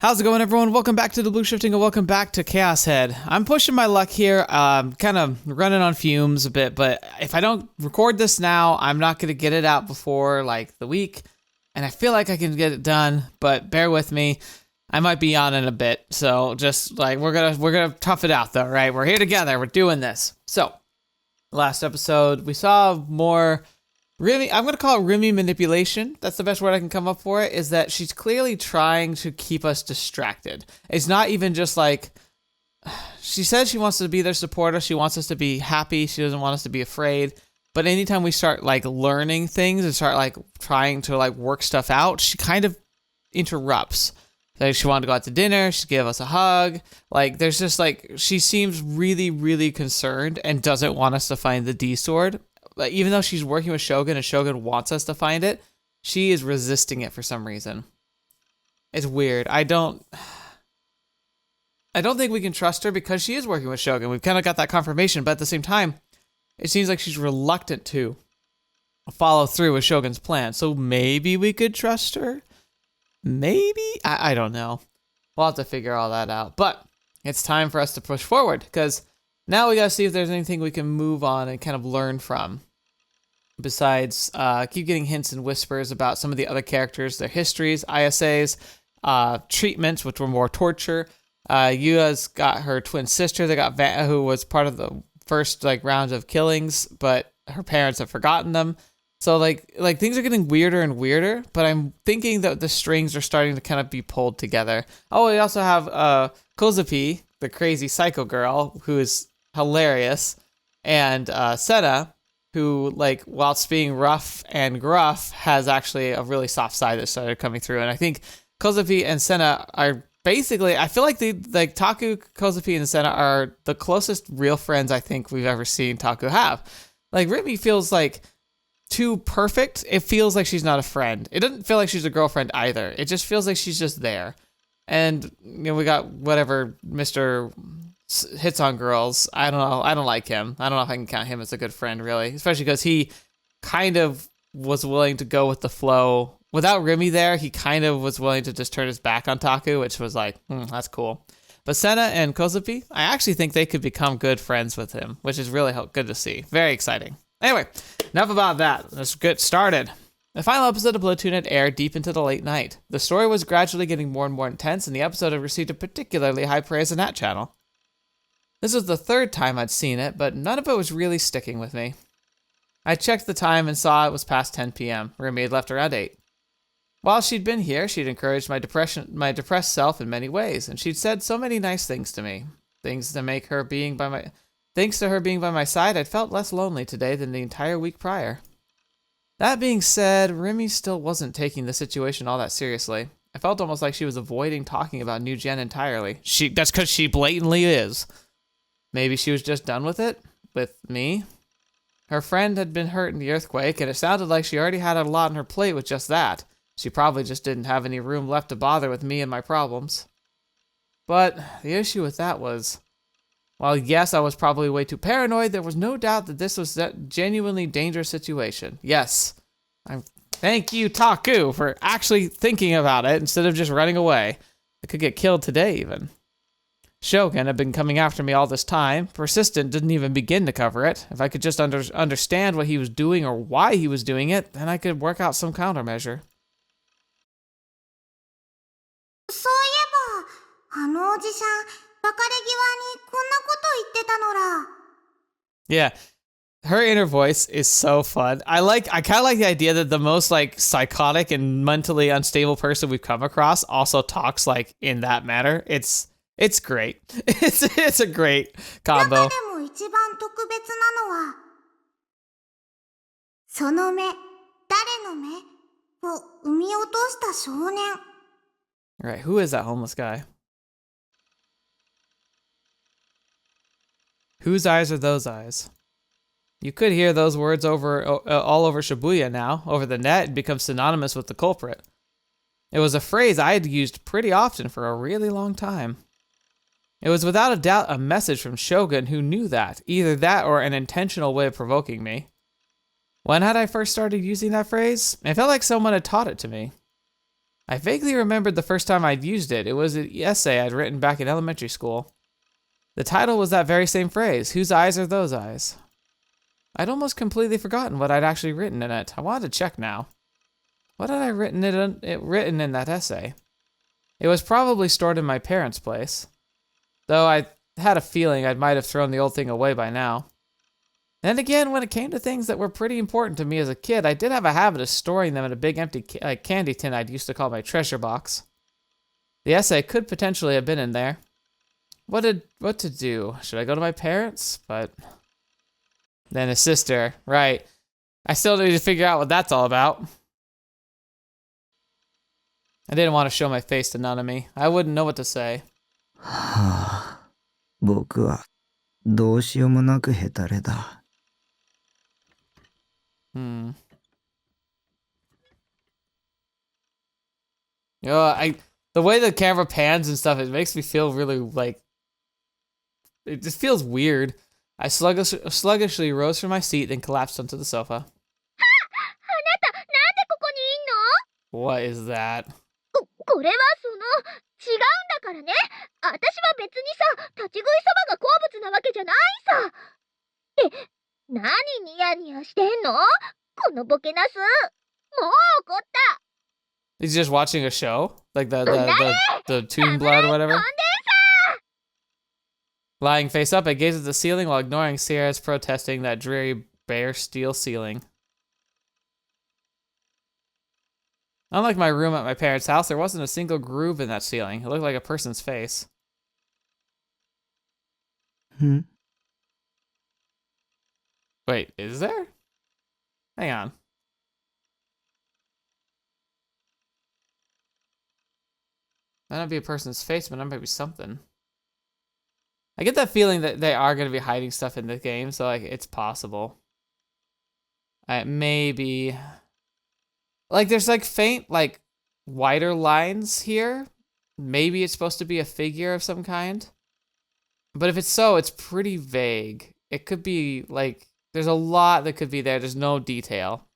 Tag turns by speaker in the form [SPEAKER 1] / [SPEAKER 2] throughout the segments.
[SPEAKER 1] How's it going, everyone? Welcome back to TheBlueShifting and welcome back to Chaoshead. I'm pushing my luck here, kind of running on fumes a bit, but if I don't record this now, I'm not going to get it out before, like, the week, and I feel like I can get it done, but bear with me. I might be on in a bit, so just, like, we're gonna tough it out, though, right? We're here together. We're doing this. So, last episode, we saw more Rimi, I'm going to call it Rimi manipulation. That's the best word I can come up for it, is that she's clearly trying to keep us distracted. It's not even just like, she says she wants to be their supporter. She wants us to be happy. She doesn't want us to be afraid. But anytime we start like learning things and start like trying to like work stuff out, she kind of interrupts. Like she wanted to go out to dinner. She gave us a hug. Like there's just like, she seems really, really concerned and doesn't want us to find the D sword. Like, even though she's working with Shogun and Shogun wants us to find it, she is resisting it for some reason. It's weird. I don't think we can trust her because she is working with Shogun. We've kind of got that confirmation, but at the same time, it seems like she's reluctant to follow through with Shogun's plan. So maybe we could trust her? Maybe? I don't know. We'll have to figure all that out. But it's time for us to push forward because now we gotta see if there's anything we can move on and kind of learn from. Besides, keep getting hints and whispers about some of the other characters, their histories, Ayase's, treatments, which were more torture. Yua's got her twin sister that got who was part of the first like round of killings, but her parents have forgotten them. So like things are getting weirder and weirder, but I'm thinking that the strings are starting to kind of be pulled together. Oh, we also have Kozupi, the crazy psycho girl, who is hilarious, and Senna, who, like, whilst being rough and gruff, has actually a really soft side that started coming through. And I think Kozupi and Senna are basically, I feel like Taku, Kozupi, and Senna are the closest real friends I think we've ever seen Taku have. Like, Rimi feels like too perfect. It feels like she's not a friend. It doesn't feel like she's a girlfriend either. It just feels like she's just there. And, you know, we got whatever Mr. hits on girls. I don't know. I don't like him. I don't know if I can count him as a good friend, really. Especially because he kind of was willing to go with the flow. Without Rimi there, he kind of was willing to just turn his back on Taku, which was like, that's cool. But Senna and Kozupi, I actually think they could become good friends with him, which is really good to see. Very exciting. Anyway, enough about that. Let's get started. The final episode of Platoon had aired deep into the late night. The story was gradually getting more and more intense, and the episode had received a particularly high praise in that channel. This was the third time I'd seen it, but none of it was really sticking with me. I checked the time and saw it was past 10 p.m. Rimi had left around 8. While she'd been here, she'd encouraged my depressed self in many ways, and she'd said so many nice things to me. Thanks to her being by my side, I'd felt less lonely today than the entire week prior. That being said, Rimi still wasn't taking the situation all that seriously. I felt almost like she was avoiding talking about NewGen entirely. That's because she blatantly is. Maybe she was just done with it? With me? Her friend had been hurt in the earthquake, and it sounded like she already had a lot on her plate with just that. She probably just didn't have any room left to bother with me and my problems. But the issue with that was, while yes, I was probably way too paranoid, there was no doubt that this was a genuinely dangerous situation. Yes. Thank you, Taku, for actually thinking about it instead of just running away. I could get killed today, even. Shogun had been coming after me all this time. Persistent didn't even begin to cover it. If I could just understand what he was doing or why he was doing it, then I could work out some countermeasure. Yeah, her inner voice is so fun. I kind of like the idea that the most like psychotic and mentally unstable person we've come across also talks like in that manner. It's great. It's a great combo. Alright, who is that homeless guy? Whose eyes are those eyes? You could hear those words all over Shibuya now, over the net, and become synonymous with the culprit. It was a phrase I had used pretty often for a really long time. It was without a doubt a message from Shogun who knew that, either that or an intentional way of provoking me. When had I first started using that phrase? It felt like someone had taught it to me. I vaguely remembered the first time I'd used it. It was an essay I'd written back in elementary school. The title was that very same phrase, whose eyes are those eyes? I'd almost completely forgotten what I'd actually written in it. I wanted to check now. What had I written in that essay? It was probably stored in my parents' place, though I had a feeling I might have thrown the old thing away by now. Then again, when it came to things that were pretty important to me as a kid, I did have a habit of storing them in a big empty candy tin I'd used to call my treasure box. The essay could potentially have been in there. What to do? Should I go to my parents? But then his sister, right. I still need to figure out what that's all about. I didn't want to show my face to Nanami. I wouldn't know what to say.
[SPEAKER 2] 僕はどうしようもなくヘタレだ。
[SPEAKER 1] You know, the way the camera pans and stuff, it makes me feel really like it just feels weird. I sluggishly rose from my seat and collapsed onto the sofa. What is that?
[SPEAKER 3] これは違うんだからね。私は別にさ、立ち食いそばが好物なわけじゃないさ。って何ニヤニヤしてんの？このボケナス。もう怒った。
[SPEAKER 1] He's just watching a show? Like the Toon Blood or whatever? Lying face up, I gazed at the ceiling while ignoring Sierra's protesting that dreary bare steel ceiling. Unlike my room at my parents' house, there wasn't a single groove in that ceiling. It looked like a person's face. Wait, is there? Hang on. Might not be a person's face, but that might be something. I get that feeling that they are going to be hiding stuff in the game, so like it's possible. Maybe... Like, there's, like, faint, like, wider lines here. Maybe it's supposed to be a figure of some kind. But if it's so, it's pretty vague. It could be, like, there's a lot that could be there. There's no detail.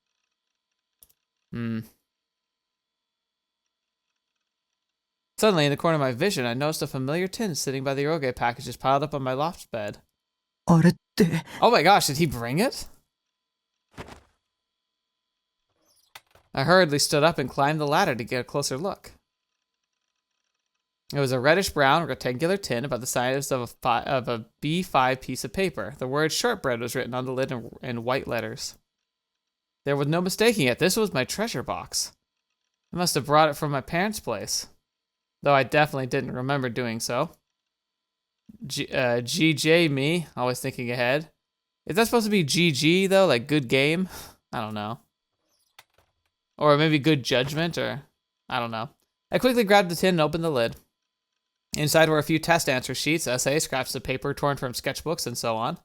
[SPEAKER 1] Suddenly, in the corner of my vision, I noticed a familiar tin sitting by the Eroge packages piled up on my loft bed. Oh my gosh, did he bring it? I hurriedly stood up and climbed the ladder to get a closer look. It was a reddish-brown rectangular tin about the size of a B5 piece of paper. The word shortbread was written on the lid in white letters. There was no mistaking it. This was my treasure box. I must have brought it from my parents' place, though I definitely didn't remember doing so. GJ me, always thinking ahead. Is that supposed to be GG, though? Like, good game? I don't know. Or maybe good judgment, or I don't know. I quickly grabbed the tin and opened the lid. Inside were a few test answer sheets, essays, scraps of paper torn from sketchbooks, and so on.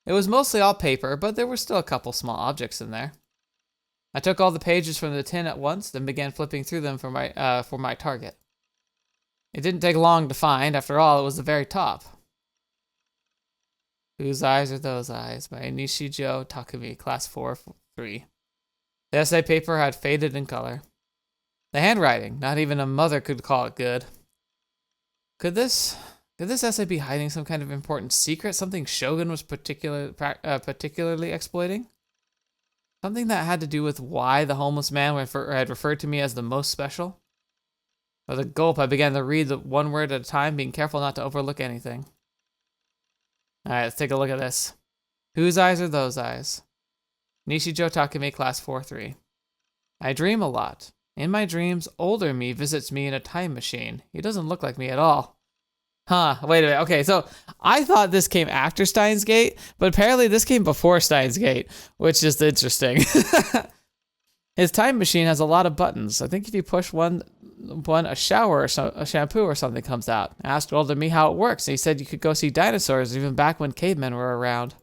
[SPEAKER 1] It was mostly all paper, but there were still a couple small objects in there. I took all the pages from the tin at once, then began flipping through them for my target. It didn't take long to find. After all, it was the very top. Whose eyes are those eyes? By Nishijo Takumi, Class 4-3. The essay paper had faded in color. The handwriting, not even a mother could call it good. Could this essay be hiding some kind of important secret? Something Shogun was particularly exploiting? Something that had to do with why the homeless man had referred to me as the most special? With a gulp, I began to read the one word at a time, being careful not to overlook anything. Alright, let's take a look at this. Whose eyes are those eyes? Nishijo Takumi, Class 4-3. I dream a lot. In my dreams, older me visits me in a time machine. He doesn't look like me at all. Huh, wait a minute. Okay, so I thought this came after Steins Gate, but apparently this came before Steins Gate, which is interesting. His time machine has a lot of buttons. I think if you push one a shower or a shampoo or something comes out. I asked older me how it works, and he said you could go see dinosaurs even back when cavemen were around.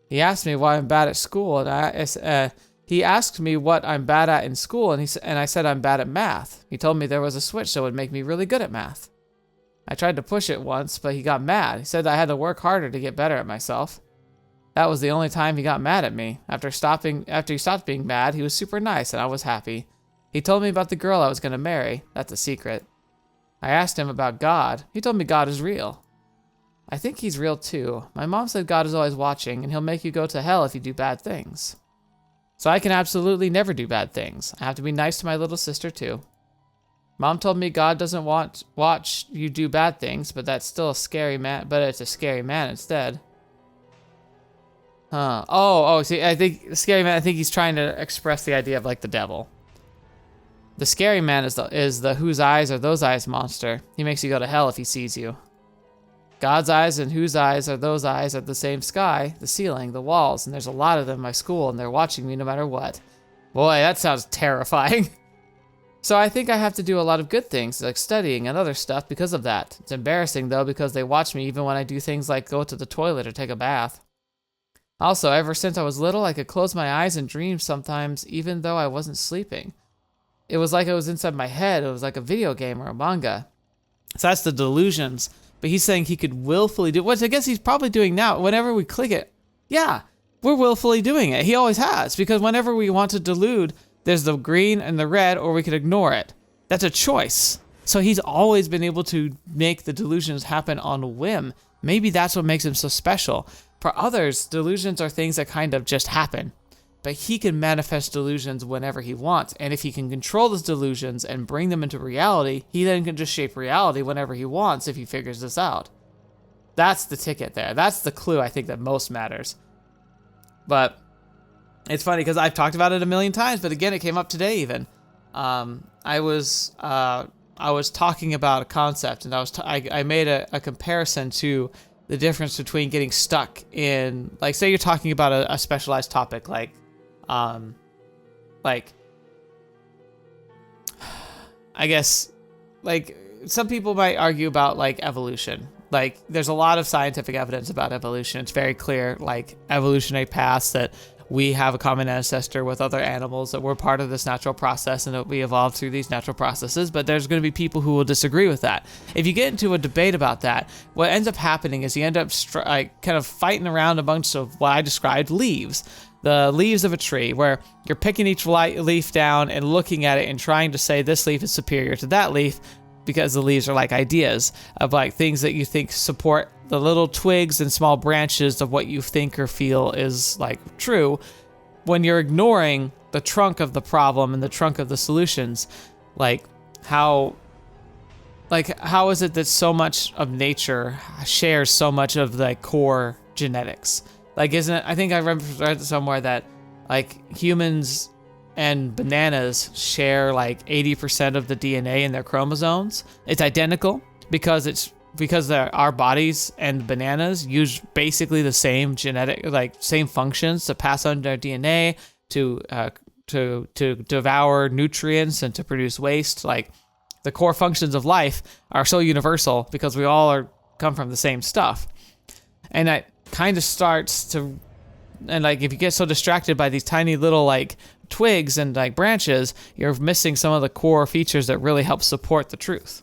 [SPEAKER 1] He asked me why I'm bad at school, and he asked me what I'm bad at in school, and I said I'm bad at math. He told me there was a switch that would make me really good at math. I tried to push it once, but he got mad. He said I had to work harder to get better at myself. That was the only time he got mad at me. After he stopped being mad, he was super nice, and I was happy. He told me about the girl I was going to marry. That's a secret. I asked him about God. He told me God is real. I think he's real too. My mom said God is always watching and he'll make you go to hell if you do bad things. So I can absolutely never do bad things. I have to be nice to my little sister too. Mom told me God doesn't watch you do bad things, but that's still a scary man, but it's a scary man instead. Huh. Oh, see, I think the scary man, I think he's trying to express the idea of like the devil. The scary man is the whose eyes are those eyes monster. He makes you go to hell if he sees you. God's eyes and whose eyes are those eyes are the same sky, the ceiling, the walls, and there's a lot of them in my school, and they're watching me no matter what. Boy, that sounds terrifying. So I think I have to do a lot of good things, like studying and other stuff because of that. It's embarrassing, though, because they watch me even when I do things like go to the toilet or take a bath. Also, ever since I was little, I could close my eyes and dream sometimes, even though I wasn't sleeping. It was like it was inside my head. It was like a video game or a manga. So that's the delusions. But he's saying he could willfully do, which I guess he's probably doing now. Whenever we click it, yeah, we're willfully doing it. He always has, because whenever we want to delude, there's the green and the red, or we could ignore it. That's a choice. So he's always been able to make the delusions happen on a whim. Maybe that's what makes him so special. For others, delusions are things that kind of just happen. But he can manifest delusions whenever he wants. And if he can control those delusions and bring them into reality, he then can just shape reality whenever he wants if he figures this out. That's the ticket there. That's the clue I think that most matters. But it's funny because I've talked about it a million times, but again, it came up today even. I was talking about a concept, and I made a comparison to the difference between getting stuck in, like, say you're talking about a specialized topic, like I guess, like, some people might argue about, like, evolution. Like, there's a lot of scientific evidence about evolution. It's very clear, like, evolutionary paths, that we have a common ancestor with other animals, that we're part of this natural process and that we evolved through these natural processes. But there's going to be people who will disagree with that. If you get into a debate about that, what ends up happening is you end up kind of fighting around a bunch of what I described leaves. The leaves of a tree, where you're picking each leaf down and looking at it and trying to say this leaf is superior to that leaf, because the leaves are like ideas of like things that you think support the little twigs and small branches of what you think or feel is like true, when you're ignoring the trunk of the problem and the trunk of the solutions. Like how is it that so much of nature shares so much of the core genetics? Like, isn't it, I think I read somewhere that like humans and bananas share like 80% of the DNA in their chromosomes. It's identical because our bodies and bananas use basically the same genetic, like same functions to pass on their DNA, to devour nutrients and to produce waste. Like, the core functions of life are so universal because we all come from the same stuff. And that kind of starts to, and like if you get so distracted by these tiny little like twigs and like branches, you're missing some of the core features that really help support the truth.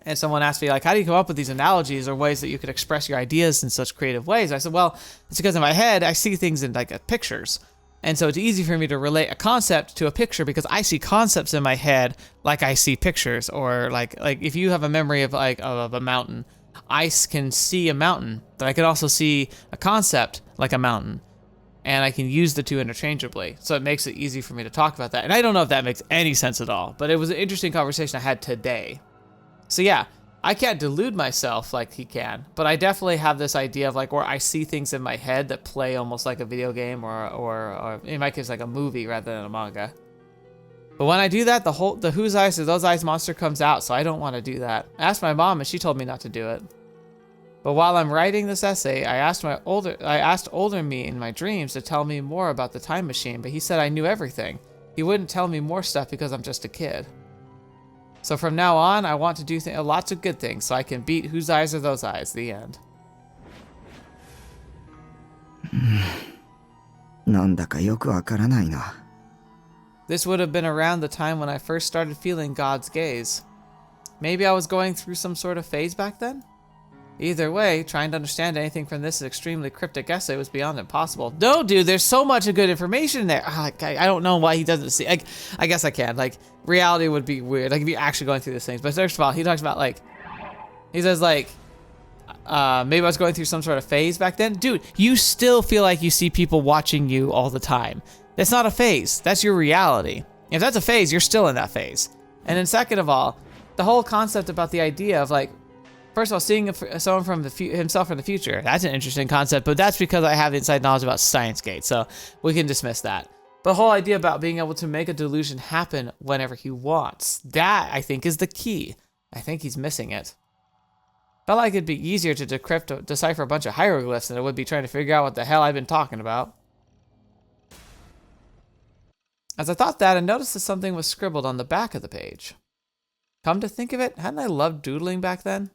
[SPEAKER 1] And someone asked me, like, how do you come up with these analogies or ways that you could express your ideas in such creative ways? I said, well, it's because in my head I see things in like pictures. And so it's easy for me to relate a concept to a picture because I see concepts in my head like I see pictures. Or like if you have a memory of a mountain, I can see a mountain, but I can also see a concept like a mountain. And I can use the two interchangeably. So it makes it easy for me to talk about that. And I don't know if that makes any sense at all, but it was an interesting conversation I had today. So yeah, I can't delude myself like he can, but I definitely have this idea of like where I see things in my head that play almost like a video game or in my case like a movie rather than a manga. But when I do that, the whose eyes are those eyes monster comes out, so I don't want to do that. I asked my mom and she told me not to do it. But while I'm writing this essay, I asked older me in my dreams to tell me more about the time machine, but he said I knew everything. He wouldn't tell me more stuff because I'm just a kid. So from now on, I want to do lots of good things so I can beat whose eyes are those eyes. The end.
[SPEAKER 2] なんだかよくわからないな。
[SPEAKER 1] This would have been around the time when I first started feeling God's gaze. Maybe I was going through some sort of phase back then? Either way, trying to understand anything from this extremely cryptic essay was beyond impossible. No, dude, there's so much good information there. I don't know why he doesn't see. I guess I can. Like, reality would be weird. Like, if you're actually going through these things. But first of all, he talks about, like, he says, like, maybe I was going through some sort of phase back then. Dude, you still feel like you see people watching you all the time. That's not a phase. That's your reality. If that's a phase, you're still in that phase. And then second of all, the whole concept about the idea of, like, first of all, seeing someone from himself from the future, that's an interesting concept, but that's because I have inside knowledge about Science Gate, so we can dismiss that. But the whole idea about being able to make a delusion happen whenever he wants, that, I think, is the key. I think he's missing it. Felt like it'd be easier to decipher a bunch of hieroglyphs than it would be trying to figure out what the hell I've been talking about. As I thought that, I noticed that something was scribbled on the back of the page. Come to think of it, hadn't I loved doodling back then?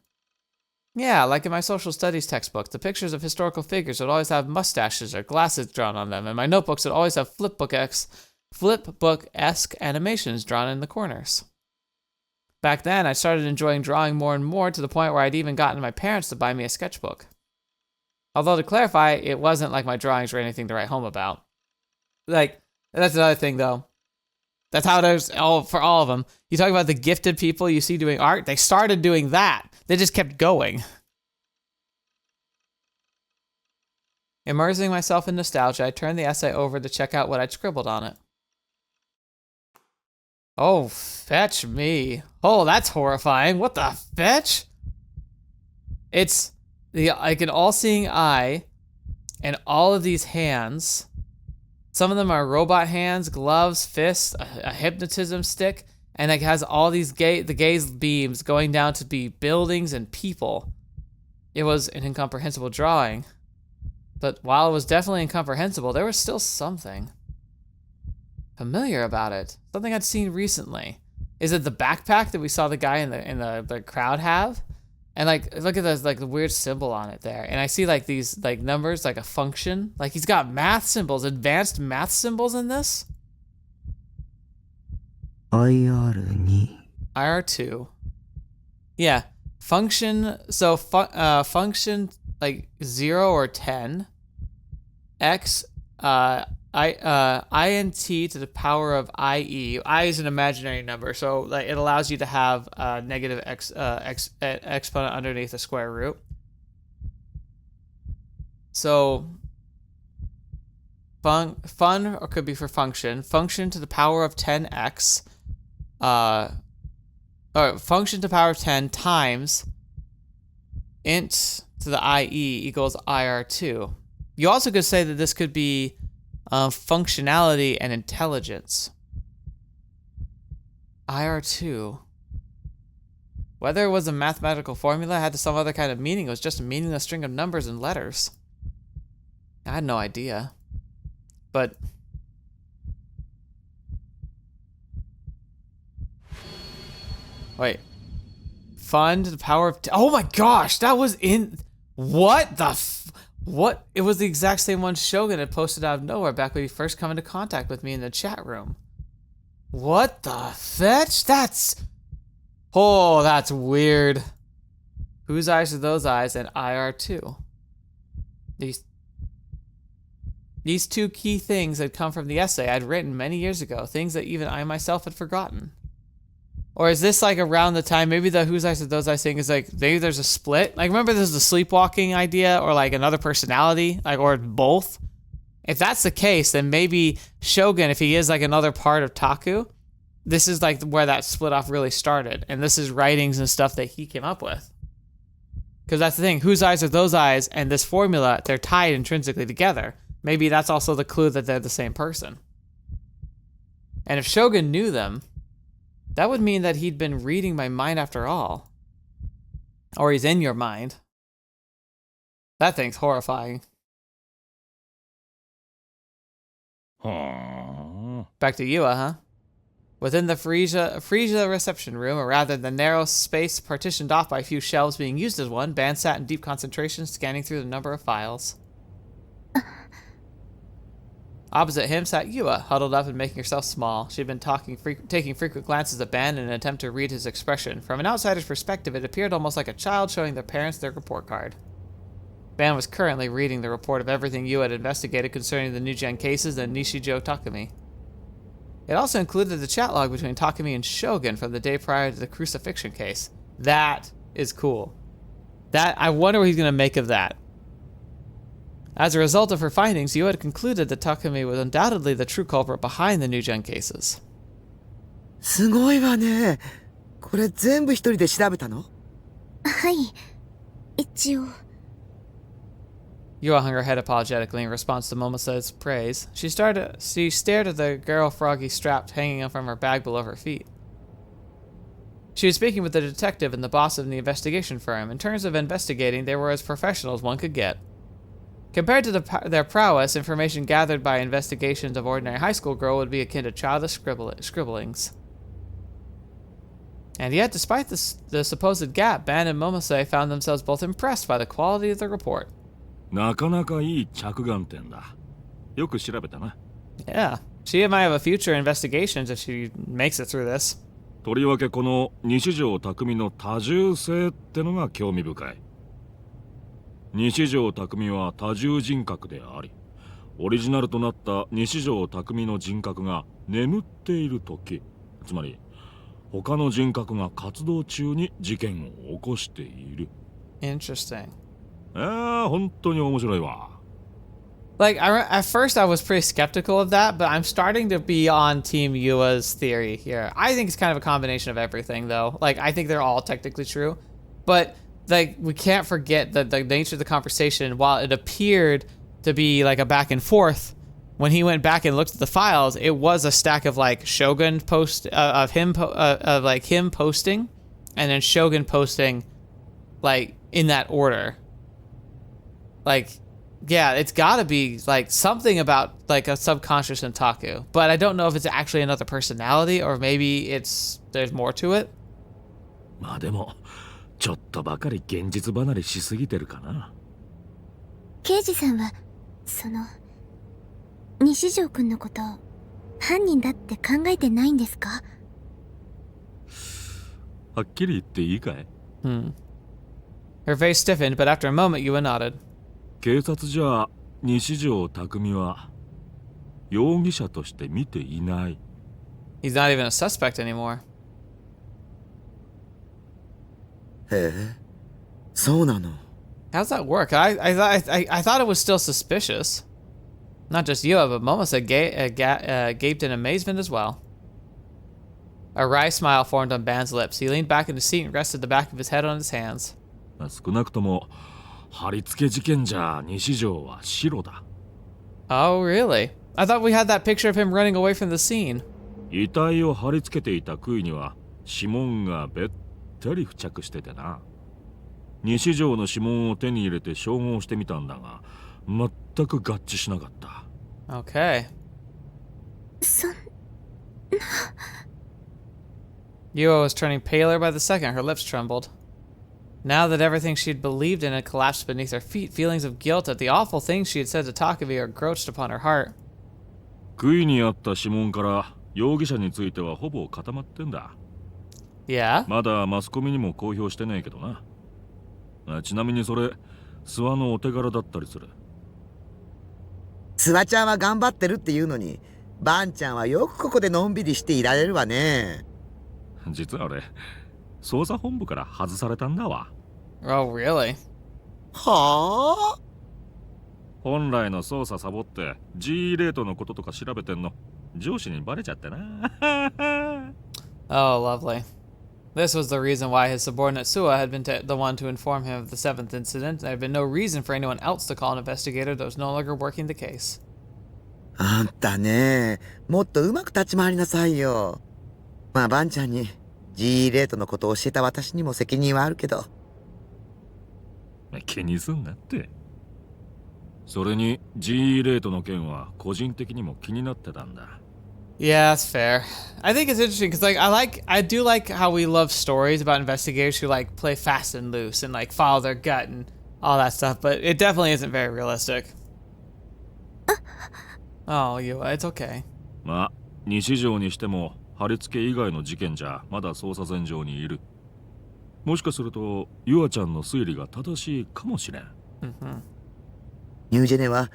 [SPEAKER 1] Yeah, like in my social studies textbook, the pictures of historical figures would always have mustaches or glasses drawn on them, and my notebooks would always have flipbook-esque animations drawn in the corners. Back then, I started enjoying drawing more and more to the point where I'd even gotten my parents to buy me a sketchbook. Although, to clarify, it wasn't like my drawings were anything to write home about. Like, that's another thing, though. That's how it is for all of them. You talk about the gifted people you see doing art, they started doing that. They just kept going. Immersing myself in nostalgia, I turned the essay over to check out what I'd scribbled on it. Oh, fetch me. Oh, that's horrifying. What the fetch? It's like an all-seeing eye and all of these hands. Some of them are robot hands, gloves, fists, a hypnotism stick, and it has all these the gaze beams going down to be buildings and people. It was an incomprehensible drawing, but while it was definitely incomprehensible, there was still something familiar about it. Something I'd seen recently. Is it the backpack that we saw the guy in the crowd have? And like, look at the like the weird symbol on it there. And I see like these like numbers, like a function. Like he's got math symbols, advanced math symbols in this. IR2. Yeah. Function, so function like 0 or 10. X, int to the power of IE. I is an imaginary number, so like it allows you to have negative exponent underneath the square root. So fun or could be for function to the power of 10x, or function to the power of 10 times int to the IE equals IR2. You also could say that this could be functionality and intelligence. IR2. Whether it was a mathematical formula, had some other kind of meaning, it was just a meaningless string of numbers and letters. I had no idea. But wait. Fun to the power of oh my gosh, that was in what the what? It was the exact same one Shogun had posted out of nowhere back when he first come into contact with me in the chat room. What the fetch? That's weird. Whose eyes are those eyes? And IR2. These two key things had come from the essay I'd written many years ago, things that even I myself had forgotten. Or is this like around the time, maybe the whose eyes are those eyes thing is like, maybe there's a split? Like remember there's the sleepwalking idea or like another personality, like or both? If that's the case, then maybe Shogun, if he is like another part of Taku, this is like where that split off really started. And this is writings and stuff that he came up with. Because that's the thing, whose eyes are those eyes and this formula, they're tied intrinsically together. Maybe that's also the clue that they're the same person. And if Shogun knew them, that would mean that he'd been reading my mind after all. Or he's in your mind. That thing's horrifying. Back to Yua, huh? Within the Frisia reception room, or rather the narrow space partitioned off by a few shelves being used as one, Ban sat in deep concentration, scanning through the number of files. Opposite him sat Yua, huddled up and making herself small. She had been taking frequent glances at Ben in an attempt to read his expression. From an outsider's perspective, it appeared almost like a child showing their parents their report card. Ben was currently reading the report of everything Yua had investigated concerning the NewGen cases and Nishijo Takumi. It also included the chat log between Takumi and Shogun from the day prior to the crucifixion case. That is cool. I wonder what he's going to make of that. As a result of her findings, Yua had concluded that Takumi was undoubtedly the true culprit behind the NewGen cases.
[SPEAKER 4] すごいわね。これ全部一人で調べたの？
[SPEAKER 3] はい。一応。
[SPEAKER 1] Yua hung her head apologetically in response to Momosa's praise. She stared at the girl froggy strapped hanging from her bag below her feet. She was speaking with the detective and the boss of the investigation firm. In terms of investigating, they were as professional as one could get. Compared to their prowess, information gathered by investigations of ordinary high school girl would be akin to childish scribblings. And yet, despite the supposed gap, Ben and Momose found themselves both impressed by the quality of the report.
[SPEAKER 5] なかなかいい着眼点だ。よく調べたな。
[SPEAKER 1] Yeah, she might have a future investigations if she makes it through this.
[SPEAKER 5] とりわけこの西条匠の多重性ってのが興味深い。西条匠は多重人格であり、オリジナルとなった西条匠の人格が眠っている時、つまり他の人格が活動中に事件を起こしている。
[SPEAKER 1] Interesting.
[SPEAKER 5] 本当に面白いわ。
[SPEAKER 1] Like, at first I was pretty skeptical of that, but I'm starting to be on Team Yua's theory here. I think it's kind of a combination of everything, though. Like, I think they're all technically true. But, like, we can't forget that the nature of the conversation, while it appeared to be, like, a back and forth, when he went back and looked at the files, it was a stack of, like, Shogun him posting, and then Shogun posting, like, in that order. Like, yeah, it's gotta be, like, something about, like, a subconscious in Taku. But I don't know if it's actually another personality, or maybe there's more to it.
[SPEAKER 5] まあでも、ちょっとばかり現実離れしすぎてるかな。
[SPEAKER 3] 刑事さんは、西条くんのこと、犯人だって考えてないんですか？
[SPEAKER 5] はっきり言っていいかい？
[SPEAKER 1] Her face stiffened, but after a moment, Yua nodded.
[SPEAKER 5] 警察じゃ西条匠は容疑者として見ていない。
[SPEAKER 1] He's not even a suspect anymore.
[SPEAKER 4] へえ、そうなの。
[SPEAKER 1] How's that work? I thought it was still suspicious. Not just Yua, but Momose gaped in amazement as well. A wry smile formed on Ban's lips. He leaned back in his seat and rested the back of his head on his hands.
[SPEAKER 5] 少なくとも貼り付け事件じゃ西条は白だ。
[SPEAKER 1] Oh, really? I thought we had that picture of him running away from the scene.
[SPEAKER 5] 遺体を貼り付けていた杭には指紋がべったり付着しててな。西条の指紋を手に入れて照合してみたんだが、全く合致しなかった。
[SPEAKER 1] Okay. Yua was turning paler by the second. Her lips trembled. Now that everything she'd believed in had collapsed beneath her feet, feelings of guilt at the awful things she had said to Takumi encroached upon her heart.
[SPEAKER 5] 杭にあった指紋から容疑者についてはほぼ固まってんだ。
[SPEAKER 1] Yeah?
[SPEAKER 5] まだマスコミにも公表してないけどな。ちなみにそれ、諏訪のお手柄だったりする。
[SPEAKER 4] 諏訪ちゃんは頑張ってるっていうのに、バンちゃんはよくここでのんびりしていられるわね。
[SPEAKER 5] 実は俺、捜査本部から外されたんだわ。
[SPEAKER 1] Oh, really?
[SPEAKER 4] はあ？
[SPEAKER 5] 本来の捜査サボって G レートのこととか調べてんの上司にバレちゃってな。
[SPEAKER 1] Oh, lovely. This was the reason why his subordinate Suwa had been the one to inform him of the 7th incident. There had been no reason for anyone else to call an investigator that was no longer working the case.
[SPEAKER 4] あんたね、もっとうまく立ち回りなさいよ。まあバンちゃんに G レートのことを教えた私にも責任はあるけど。
[SPEAKER 5] 気にすんなって。それに G レートの件は個人的にも気になってたんだ。
[SPEAKER 1] Yeah, that's fair. I think it's interesting because, like, I do like how we love stories about investigators who, like, play fast and loose and, like, follow their gut and all that stuff, but it definitely isn't very realistic. Oh, you, it's okay.
[SPEAKER 5] まあ西条にしても貼り付け以外の事件じゃまだ捜査線上にいる。もしかするとユアちゃんの推理が正しいかもしれん。
[SPEAKER 1] Mm-hmm.
[SPEAKER 4] ニュージェネは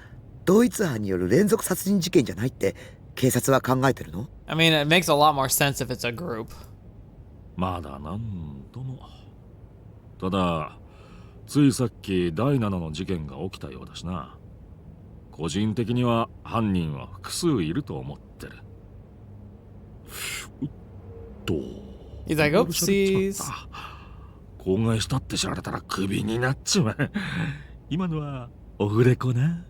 [SPEAKER 4] 同一犯による連続殺人事件じゃないって警察は考えてるの？
[SPEAKER 1] I mean, it makes a lot more sense if it's a group.
[SPEAKER 5] まだなんとも。ただついさっき第7の事件が起きたようだしな。個人的には犯人は複数いると思ってる。
[SPEAKER 1] He's like, oopsies.
[SPEAKER 5] 口外したって知られたらクビになっちまう。今のはオフレコな。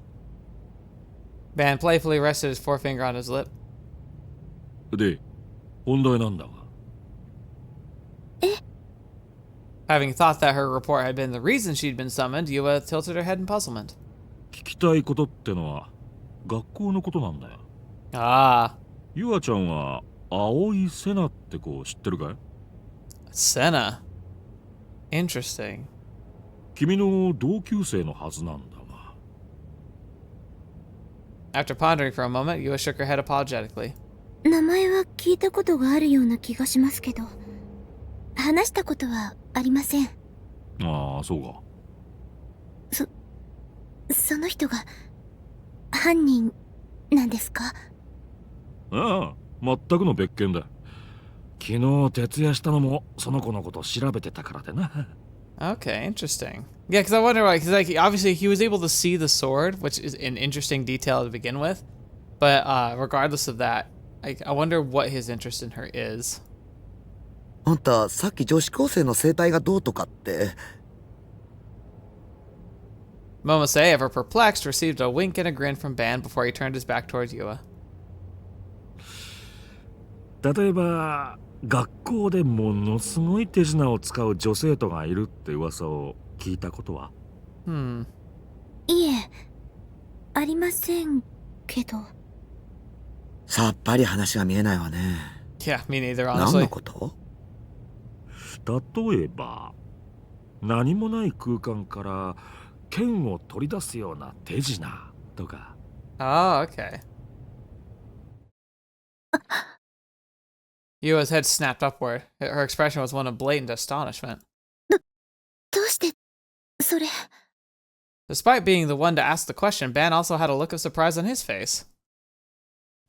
[SPEAKER 1] Ban playfully rested his forefinger on his lip.
[SPEAKER 5] で、本題なんだが。
[SPEAKER 1] Having thought that her report had been the reason she'd been summoned, Yua tilted her head in puzzlement.
[SPEAKER 5] 聞きたいことってのは学校のことなんだよ。
[SPEAKER 1] Ah,
[SPEAKER 5] ユアちゃんは青井瀬名って子知ってるかい？
[SPEAKER 1] Senna. Interesting.
[SPEAKER 5] 君の同級生のはずなんだが。
[SPEAKER 1] After pondering for a moment, Yua shook her head apologetically.
[SPEAKER 3] 名前は聞いたことがあるような気がしますけど、話したことはありません。
[SPEAKER 5] ああ、そうか。
[SPEAKER 3] その人が犯人なんですか？
[SPEAKER 5] ああ、全くの別件だ。昨日徹夜したのもその子のこと調べてたからでな。
[SPEAKER 1] Okay, interesting. Yeah, because I wonder why. Because like obviously he was able to see the sword, which is an interesting detail to begin with. But regardless of that, I wonder what his interest in her is.
[SPEAKER 4] あんたさっき女子高生の生態がどうとかって。
[SPEAKER 1] Momose, ever perplexed, received a wink and a grin from Ban before he turned his back towards Yua.
[SPEAKER 5] 例えば学校でものすごい手品を使う女生徒がいるって噂を聞いたことは？
[SPEAKER 3] いえ、ありませんけど。
[SPEAKER 4] さっぱり話が見えないわね。
[SPEAKER 1] Yeah, me neither,
[SPEAKER 4] 何
[SPEAKER 1] honestly.
[SPEAKER 4] のこと？
[SPEAKER 5] 例えば何もない空間から剣を取り出すような手品とか。
[SPEAKER 1] Oh, okay. Yua's head snapped upward. Her expression was one of blatant astonishment.
[SPEAKER 3] どうしてそれ？
[SPEAKER 1] Despite being the one to ask the question, Ban also had a look of surprise on his face.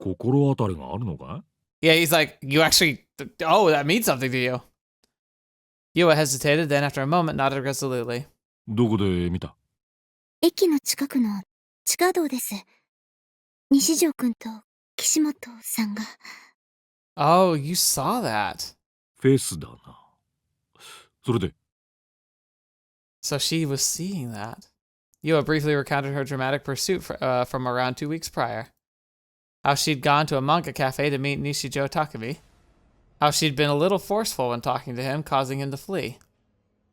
[SPEAKER 5] 心当たりがあるのか？
[SPEAKER 1] Yeah, he's like, you actually... Oh, that means something to you. Yua hesitated, then after a moment nodded resolutely.
[SPEAKER 5] どこで見た？
[SPEAKER 3] 駅の近くの地下道です。西条くんと岸本さんが。
[SPEAKER 1] Oh, you saw that.
[SPEAKER 5] フェスだな。それで？
[SPEAKER 1] So she was seeing that. Yua briefly recounted her dramatic pursuit from around 2 weeks prior. How she'd gone to a manga cafe to meet Nishijo Takumi. How she'd been a little forceful when talking to him, causing him to flee.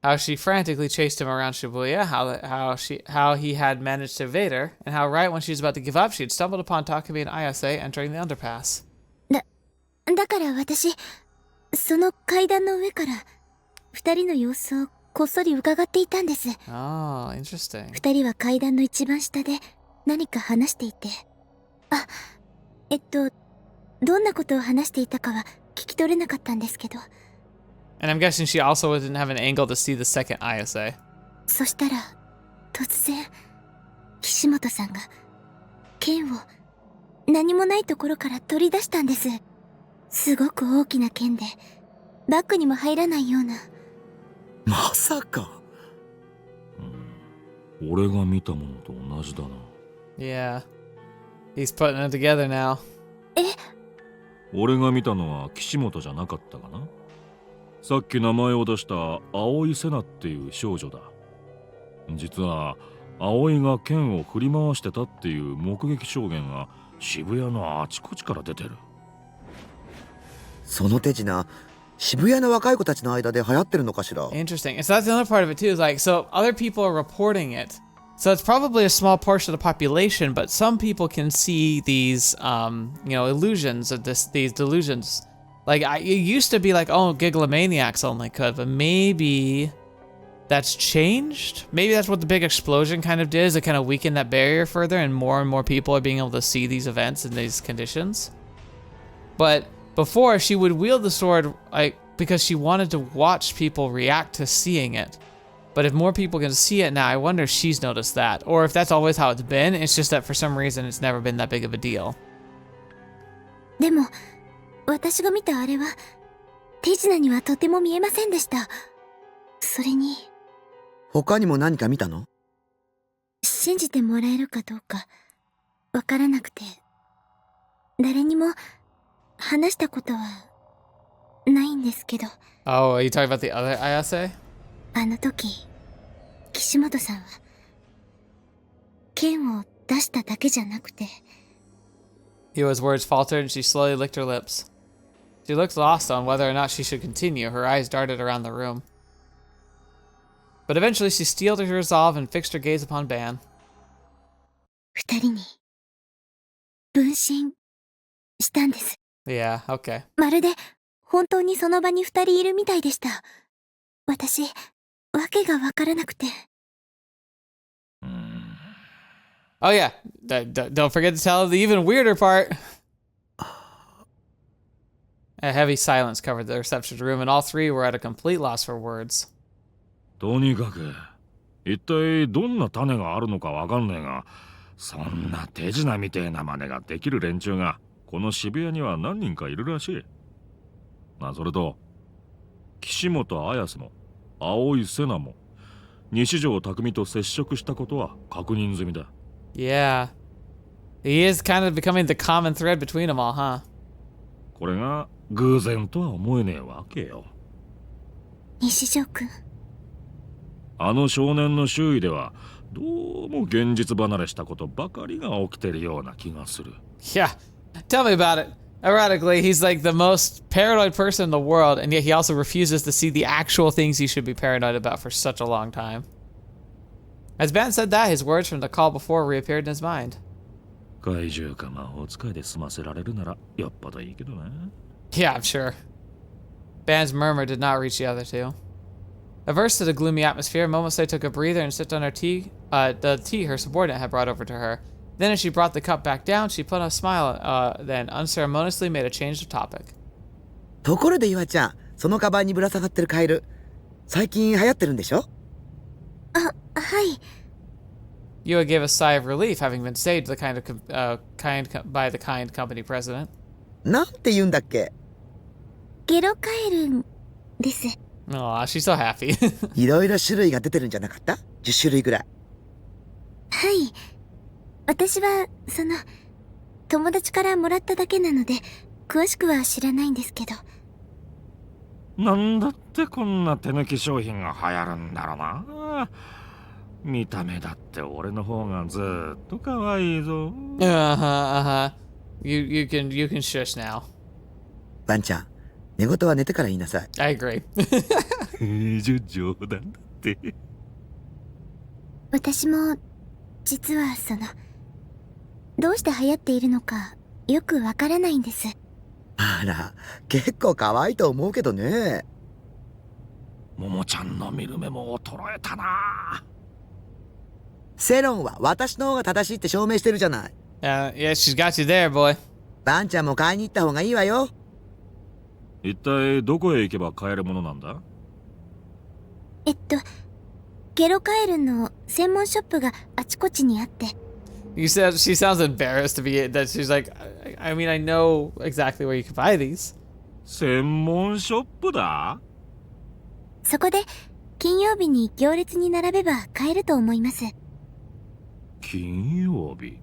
[SPEAKER 1] How she frantically chased him around Shibuya, how he had managed to evade her, and how right when she was about to give up, she'd stumbled upon Takumi and Ayase entering the underpass.
[SPEAKER 3] だから私、その階段の上から二人の様子をこっそり伺っていたんです。
[SPEAKER 1] Oh, interesting.
[SPEAKER 3] 二人は階段の一番下で何か話していて。あ、どんなことを話していたかは聞き取れなかったんですけど。
[SPEAKER 1] And I'm guessing she also didn't have an angle to see the second Ayase.
[SPEAKER 3] そしたら、突然、岸本さんが剣を何もないところから取り出したんです。すごく大きな剣で、バッグにも入らないような。
[SPEAKER 4] まさか。
[SPEAKER 5] 俺が見たものと同じだな。
[SPEAKER 1] Yeah. He's putting it together now.
[SPEAKER 5] 俺が見たのは岸本じゃなかったかな。さっき名前を出した青井瀬名っていう少女だ。実は葵が剣を振り回してたっていう目撃証言が渋谷のあちこちから出てる。
[SPEAKER 4] その手品、渋谷の若い子たちの間で流行ってるのかしら。
[SPEAKER 1] Interesting. And so that's the other part of it too. Is like, so other people are reporting it. So it's probably a small portion of the population, but some people can see these, illusions of these delusions. Like, it used to be like, oh, gigalomaniacs only could, but maybe that's changed. Maybe that's what the big explosion kind of did, is it kind of weakened that barrier further, and more people are being able to see these events in these conditions. But before, she would wield the sword like because she wanted to watch people react to seeing it. But if more people can see it now, I wonder if she's noticed that, or if that's always how it's been. It's just that for some reason it's never been that big of a deal.
[SPEAKER 3] でも、私が見たあれは、手品にはとても見えませんでした。それに、
[SPEAKER 4] 他にも何か見たの？
[SPEAKER 3] 信じてもらえるかどうか、わからなくて、誰にも話したことはないんですけど。
[SPEAKER 1] Oh, are you talking about the other Ayase?
[SPEAKER 3] あの時、岸本さんは、剣を出しただけじゃなくて。
[SPEAKER 1] Yua's words faltered and she slowly licked her lips. She looked lost on whether or not she should continue. Her eyes darted around the room. But eventually she steeled her resolve and fixed her gaze upon Ban.
[SPEAKER 3] 二人に、分身したんです。
[SPEAKER 1] Yeah, okay.
[SPEAKER 3] まるで、本当にその場に二人いるみたいでした。私、わけがわからなくて。
[SPEAKER 1] Oh yeah, don't forget to tell the even weirder part. A heavy silence covered the reception room, and all three were at a complete loss for words.
[SPEAKER 5] とにかく一体どんな種があるのかわかんねえが、そんな手品みてえな真似ができる連中がこの渋谷には何人かいるらしい。まあそれと岸本綾瀬も青井瀬奈も西条匠と接触したことは確認済みだ。
[SPEAKER 1] Yeah. He is kind of becoming the common thread between them all, huh?
[SPEAKER 5] これが偶然とは思えねえわけよ。
[SPEAKER 3] 西条くん。
[SPEAKER 5] あの少年の周囲ではどうも現実離れしたことばかりが起きてるような気がする。
[SPEAKER 1] Yeah. Tell me about it. Ironically, he's like the most paranoid person in the world, and yet he also refuses to see the actual things he should be paranoid about for such a long time. As Ban said that, his words from the call before reappeared in his mind.
[SPEAKER 5] 怪獣か魔法使いで済ませられるならよっぽどいいけどな。
[SPEAKER 1] Yeah, I'm sure. Ban's murmur did not reach the other two. Averse to the gloomy atmosphere, Momose took a breather and sipped on her tea, the tea her subordinate had brought over to her. Then as she brought the cup back down, she put on a smile, then unceremoniously made a change of topic.
[SPEAKER 4] ところで岩ちゃん、そのカバンにぶら下がってるカエル、最近流行ってるんでしょ？
[SPEAKER 3] あ、はい。
[SPEAKER 1] Yua gave a sigh of relief, having been saved by the kind company president.
[SPEAKER 4] なんて言うんだっけ？
[SPEAKER 3] ゲロカエルンです。
[SPEAKER 1] Aw, she's so happy.
[SPEAKER 4] いろいろ種類が出てるんじゃなかった？ 10 種類ぐらい。
[SPEAKER 3] はい。私は、友達からもらっただけなので、詳しくは知らないんですけど。
[SPEAKER 5] なんだってこんな手抜き商品が流行るんだろうな。見た目だって俺の方がずっと可愛いぞ。
[SPEAKER 1] You can shush now.
[SPEAKER 4] ワンちゃん、寝言は寝てから言いなさい。
[SPEAKER 1] I agree.
[SPEAKER 5] 冗談だって。
[SPEAKER 3] 私も、実はどうして流行っているのか、よくわからないんです。
[SPEAKER 4] あら、結構可愛いと思うけどね。
[SPEAKER 5] ももちゃんの見る目も衰えたな。
[SPEAKER 4] 世論は私の方が正しいって証明してるじゃない。
[SPEAKER 1] Yeah, she's got you there, boy.
[SPEAKER 4] ワンちゃんも買いに行った方がいいわよ。
[SPEAKER 5] 一体どこへ行けば買えるものなんだ？
[SPEAKER 3] ゲロカエルの専門ショップがあちこちにあって。
[SPEAKER 1] You said she sounds embarrassed to be that she's like, I mean, I know exactly where you can buy these.
[SPEAKER 5] 専門ショップだ？
[SPEAKER 3] そこで金曜日に行列に並べば買えると思います。
[SPEAKER 5] 金曜日？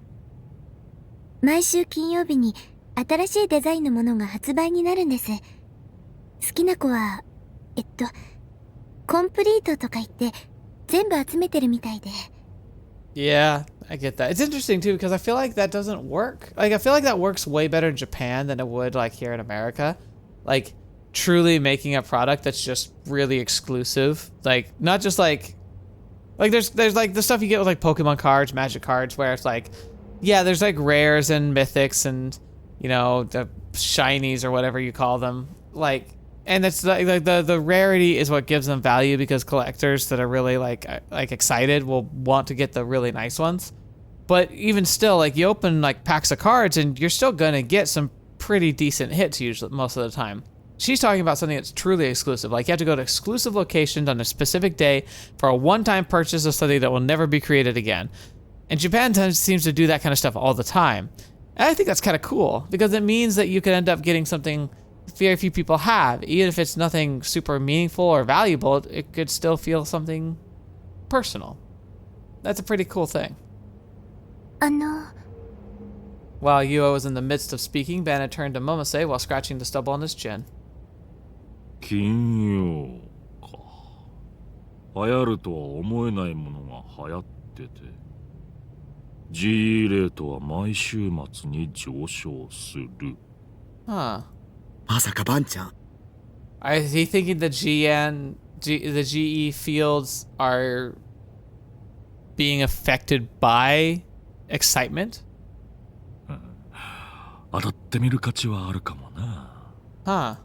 [SPEAKER 3] 毎週金曜日に新しいデザインのものが発売になるんです。好きな子は、コンプリートとか言って全部集めてるみたいで。
[SPEAKER 1] Yeah, I get that. It's interesting too because I feel like that doesn't work. Like I feel like that works way better in Japan than it would like here in America. Like truly making a product that's just really exclusive. Like not just like there's like the stuff you get with like Pokemon cards, Magic cards, where it's like, yeah, there's like rares and mythics and, you know, the shinies or whatever you call them. Like, and it's like the rarity is what gives them value, because collectors that are really like excited will want to get the really nice ones. But even still, like, you open like packs of cards and you're still gonna get some pretty decent hits usually most of the time. She's talking about something that's truly exclusive. Like, you have to go to exclusive locations on a specific day for a one-time purchase of something that will never be created again. And Japan seems to do that kind of stuff all the time. And I think that's kind of cool, because it means that you could end up getting something very few people have. Even if it's nothing super meaningful or valuable, it could still feel something personal. That's a pretty cool thing. While Yuo was in the midst of speaking, Banna turned to Momose while scratching the stubble on his chin.
[SPEAKER 5] 金曜か。流行るとは思えないものが流行ってて、G レートは毎週末に上昇する。
[SPEAKER 1] Huh.
[SPEAKER 4] まさかバンちゃん。
[SPEAKER 1] Is he thinking the the GE fields are being affected by excitement?
[SPEAKER 5] 当たってみる価値はあるかもな。
[SPEAKER 1] Huh.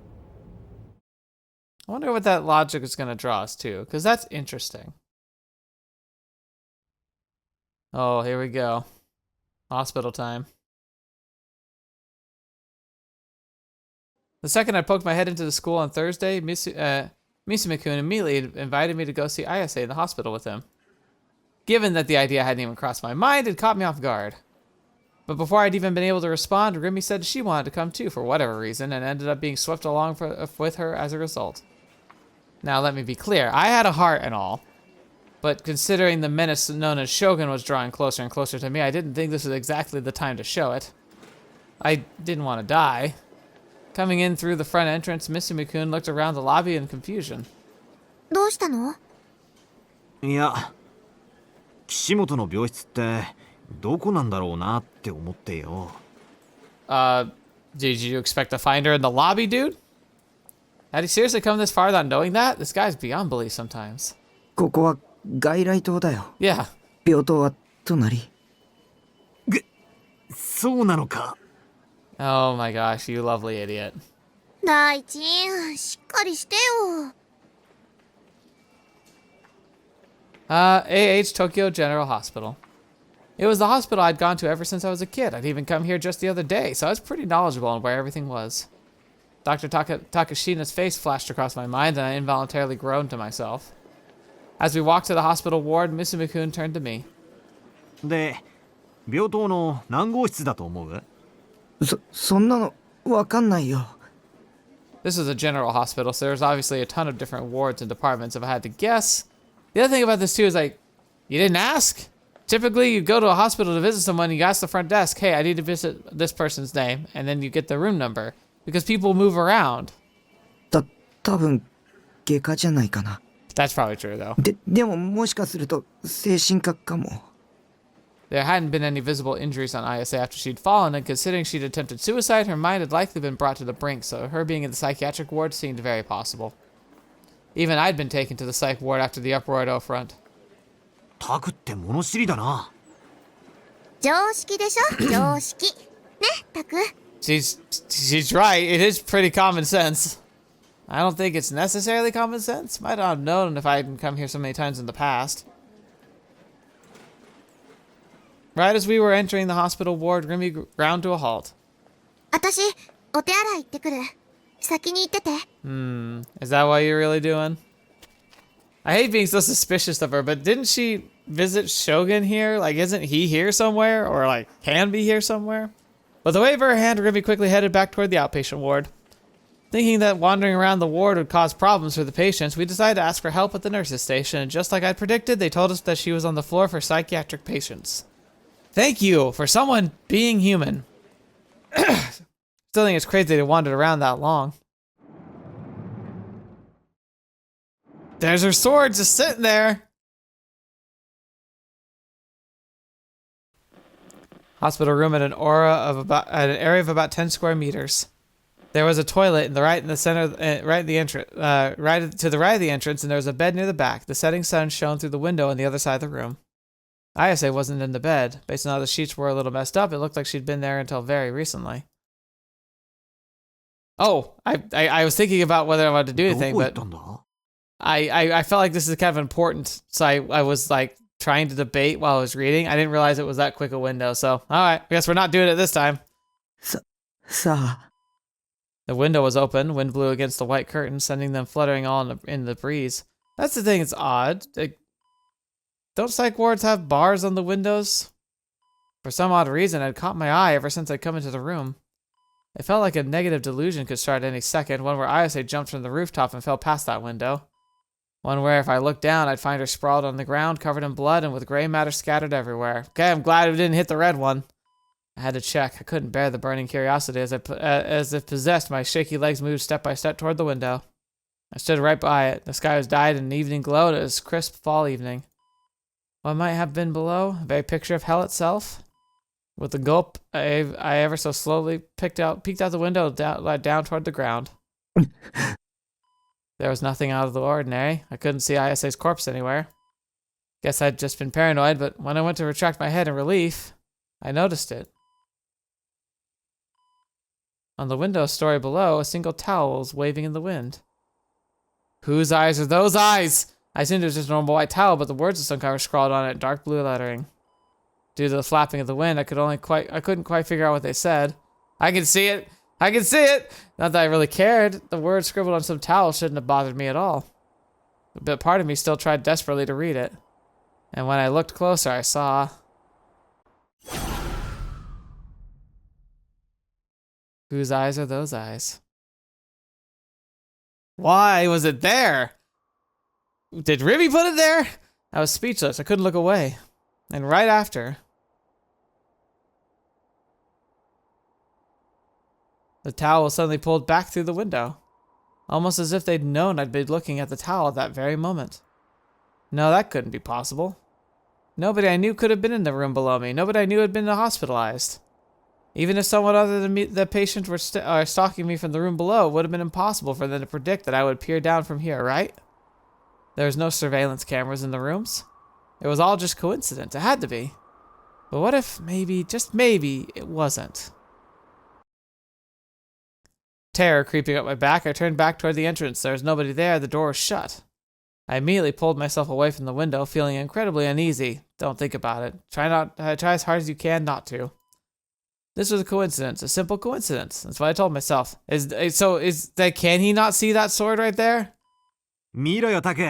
[SPEAKER 1] I wonder what that logic is going to draw us to, because that's interesting. Oh, here we go. Hospital time. The second I poked my head into the school on Thursday, Misumi-kun immediately invited me to go see Ayase in the hospital with him. Given that the idea hadn't even crossed my mind, it caught me off guard. But before I'd even been able to respond, Rimi said she wanted to come too for whatever reason, and ended up being swept along with her as a result. Now let me be clear, I had a heart and all, but considering the menace known as Shogun was drawing closer and closer to me, I didn't think this was exactly the time to show it. I didn't want to die. Coming in through the front entrance, Misumi-kun looked around the lobby in confusion.
[SPEAKER 3] どうしたの？
[SPEAKER 6] いや、岸本の病室ってどこなんだろうなって思ってよ。
[SPEAKER 1] Did you expect to find her in the lobby, dude? Had he seriously come this far without knowing that? This guy's beyond belief sometimes.
[SPEAKER 2] ここは外来棟だよ。
[SPEAKER 1] Yeah.
[SPEAKER 2] 病棟は隣。
[SPEAKER 6] そうなのか。
[SPEAKER 1] Oh my gosh, you lovely idiot.
[SPEAKER 3] 大地、しっかりしてよ。
[SPEAKER 1] AH Tokyo General Hospital. It was the hospital I'd gone to ever since I was a kid. I'd even come here just the other day, so I was pretty knowledgeable on where everything was. Dr. Takashina's face flashed across my mind, and I involuntarily groaned to myself. As we walked to the hospital ward, Misumi-kun turned to me.
[SPEAKER 6] で、病棟の何号室だと思う？
[SPEAKER 2] そんなのわかんないよ。
[SPEAKER 1] This is a general hospital, so there's obviously a ton of different wards and departments if I had to guess. The other thing about this too is, like, you didn't ask? Typically, you go to a hospital to visit someone, you ask the front desk, hey, I need to visit this person's name, and then you get the room number. Because people move around.
[SPEAKER 2] 多分外科じゃないかな。
[SPEAKER 1] That's probably true, though.
[SPEAKER 2] でももしかすると精神科かも。
[SPEAKER 1] There hadn't been any visible injuries on Ayase after she'd fallen, and considering she'd attempted suicide, her mind had likely been brought to the brink, so her being in the psychiatric ward seemed very possible. Even I'd been taken to the psych ward after the uproar at O-Front.
[SPEAKER 6] タクって物知りだな。
[SPEAKER 3] 常識でしょ？常識。ね、タク。
[SPEAKER 1] She's right. It is pretty common sense. I don't think it's necessarily common sense. Might not have known if I hadn't come here so many times in the past. Right as we were entering the hospital ward, Rimi ground to a halt.
[SPEAKER 3] 私、お手洗い行ってくる。先に行ってて。
[SPEAKER 1] Is that what you're really doing? I hate being so suspicious of her, but didn't she visit Shogun here? Like, isn't he here somewhere? Or, like, can be here somewhere? With a wave of her hand, Rimi quickly headed back toward the outpatient ward. Thinking that wandering around the ward would cause problems for the patients, we decided to ask for help at the nurse's station, and just like I'd predicted, they told us that she was on the floor for psychiatric patients. Thank you for someone being human. Still think it's crazy they wandered around that long. There's her sword just sitting there. Hospital room at an area of about 10 square meters. There was a toilet right in the center, right in the entrance, right to the right of the entrance, and there was a bed near the back. The setting sun shone through the window on the other side of the room. Ayase wasn't in the bed. Based on how the sheets were a little messed up, it looked like she'd been there until very recently. Oh, I was thinking about whether I wanted to do
[SPEAKER 6] どこ
[SPEAKER 1] anything,
[SPEAKER 6] 行っ
[SPEAKER 1] but
[SPEAKER 6] たんだ？
[SPEAKER 1] I felt like this is kind of important, so I was like trying to debate while I was reading. I didn't realize it was that quick a window, so alright, I guess we're not doing it this time.
[SPEAKER 2] さあ
[SPEAKER 1] The window was open, wind blew against the white curtains, sending them fluttering all in the breeze. That's the thing, it's odd. Don't psych wards have bars on the windows? For some odd reason, it had caught my eye ever since I'd come into the room. It felt like a negative delusion could start any second, one where Ayase jumped from the rooftop and fell past that window. One where if I looked down, I'd find her sprawled on the ground, covered in blood and with gray matter scattered everywhere. Okay, I'm glad we didn't hit the red one. I had to check. I couldn't bear the burning curiosity as if possessed. My shaky legs moved step by step toward the window. I stood right by it. The sky was dyed in an evening glow, and it was crisp fall evening. What might have been below? A very picture of hell itself? With a gulp, I ever so slowly peeked out the window down toward the ground. There was nothing out of the ordinary. I couldn't see Ayase's corpse anywhere. Guess I'd just been paranoid, but when I went to retract my head in relief, I noticed it. On the window story below, a single towel was waving in the wind. Whose eyes are those eyes? I assumed it was just a normal white towel, but the words of some kind were scrawled on it in dark blue lettering. Due to the flapping of the wind, I couldn't quite figure out what they said. I can see it! I can see it! Not that I really cared. The words scribbled on some towel shouldn't have bothered me at all. But part of me still tried desperately to read it. And when I looked closer, I saw... Whose eyes are those eyes? Why was it there? Did Rimi put it there? I was speechless. I couldn't look away. And right after... the towel was suddenly pulled back through the window. Almost as if they'd known I'd been looking at the towel at that very moment. No, that couldn't be possible. Nobody I knew could have been in the room below me. Nobody I knew had been hospitalized. Even if someone other than me, the patient were stalking me from the room below, it would have been impossible for them to predict that I would peer down from here, right? There was no surveillance cameras in the rooms. It was all just coincidence. It had to be. But what if maybe, just maybe, it wasn't? Terror creeping up my back, I turned back toward the entrance. There was nobody there. The door was shut. I immediately pulled myself away from the window, feeling incredibly uneasy. Don't think about it. Try as hard as you can not to. This was a coincidence, a simple coincidence. That's what I told myself. Can he not see that sword right there?
[SPEAKER 6] 見ろよ、タク。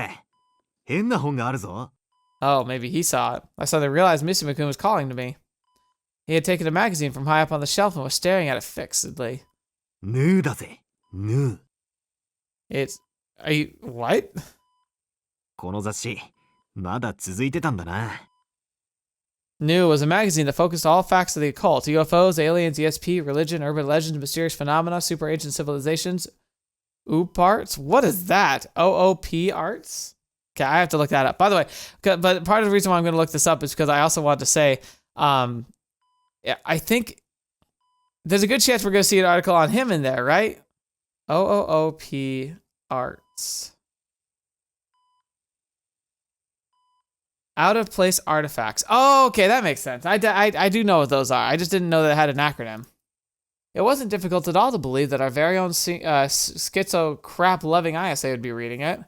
[SPEAKER 6] 変な本があるぞ。
[SPEAKER 1] Oh, maybe he saw it. I suddenly realized Misumakun was calling to me. He had taken a magazine from high up on the shelf and was staring at it fixedly.
[SPEAKER 6] ヌーだぜ、ヌー。
[SPEAKER 1] Are you, what?
[SPEAKER 6] この雑誌、まだ続いてたんだな。
[SPEAKER 1] New was a magazine that focused all facts of the occult, UFOs, aliens, ESP, religion, urban legends, mysterious phenomena, super ancient civilizations. OOP arts? What is that? OOP arts? Okay, I have to look that up. By the way, but part of the reason why I'm going to look this up is because I also wanted to say, I think there's a good chance we're going to see an article on him in there, right? OOP arts. Out of place artifacts. Oh, okay, that makes sense. I do know what those are. I just didn't know that it had an acronym. It wasn't difficult at all to believe that our very own schizo crap loving Ayase would be reading it.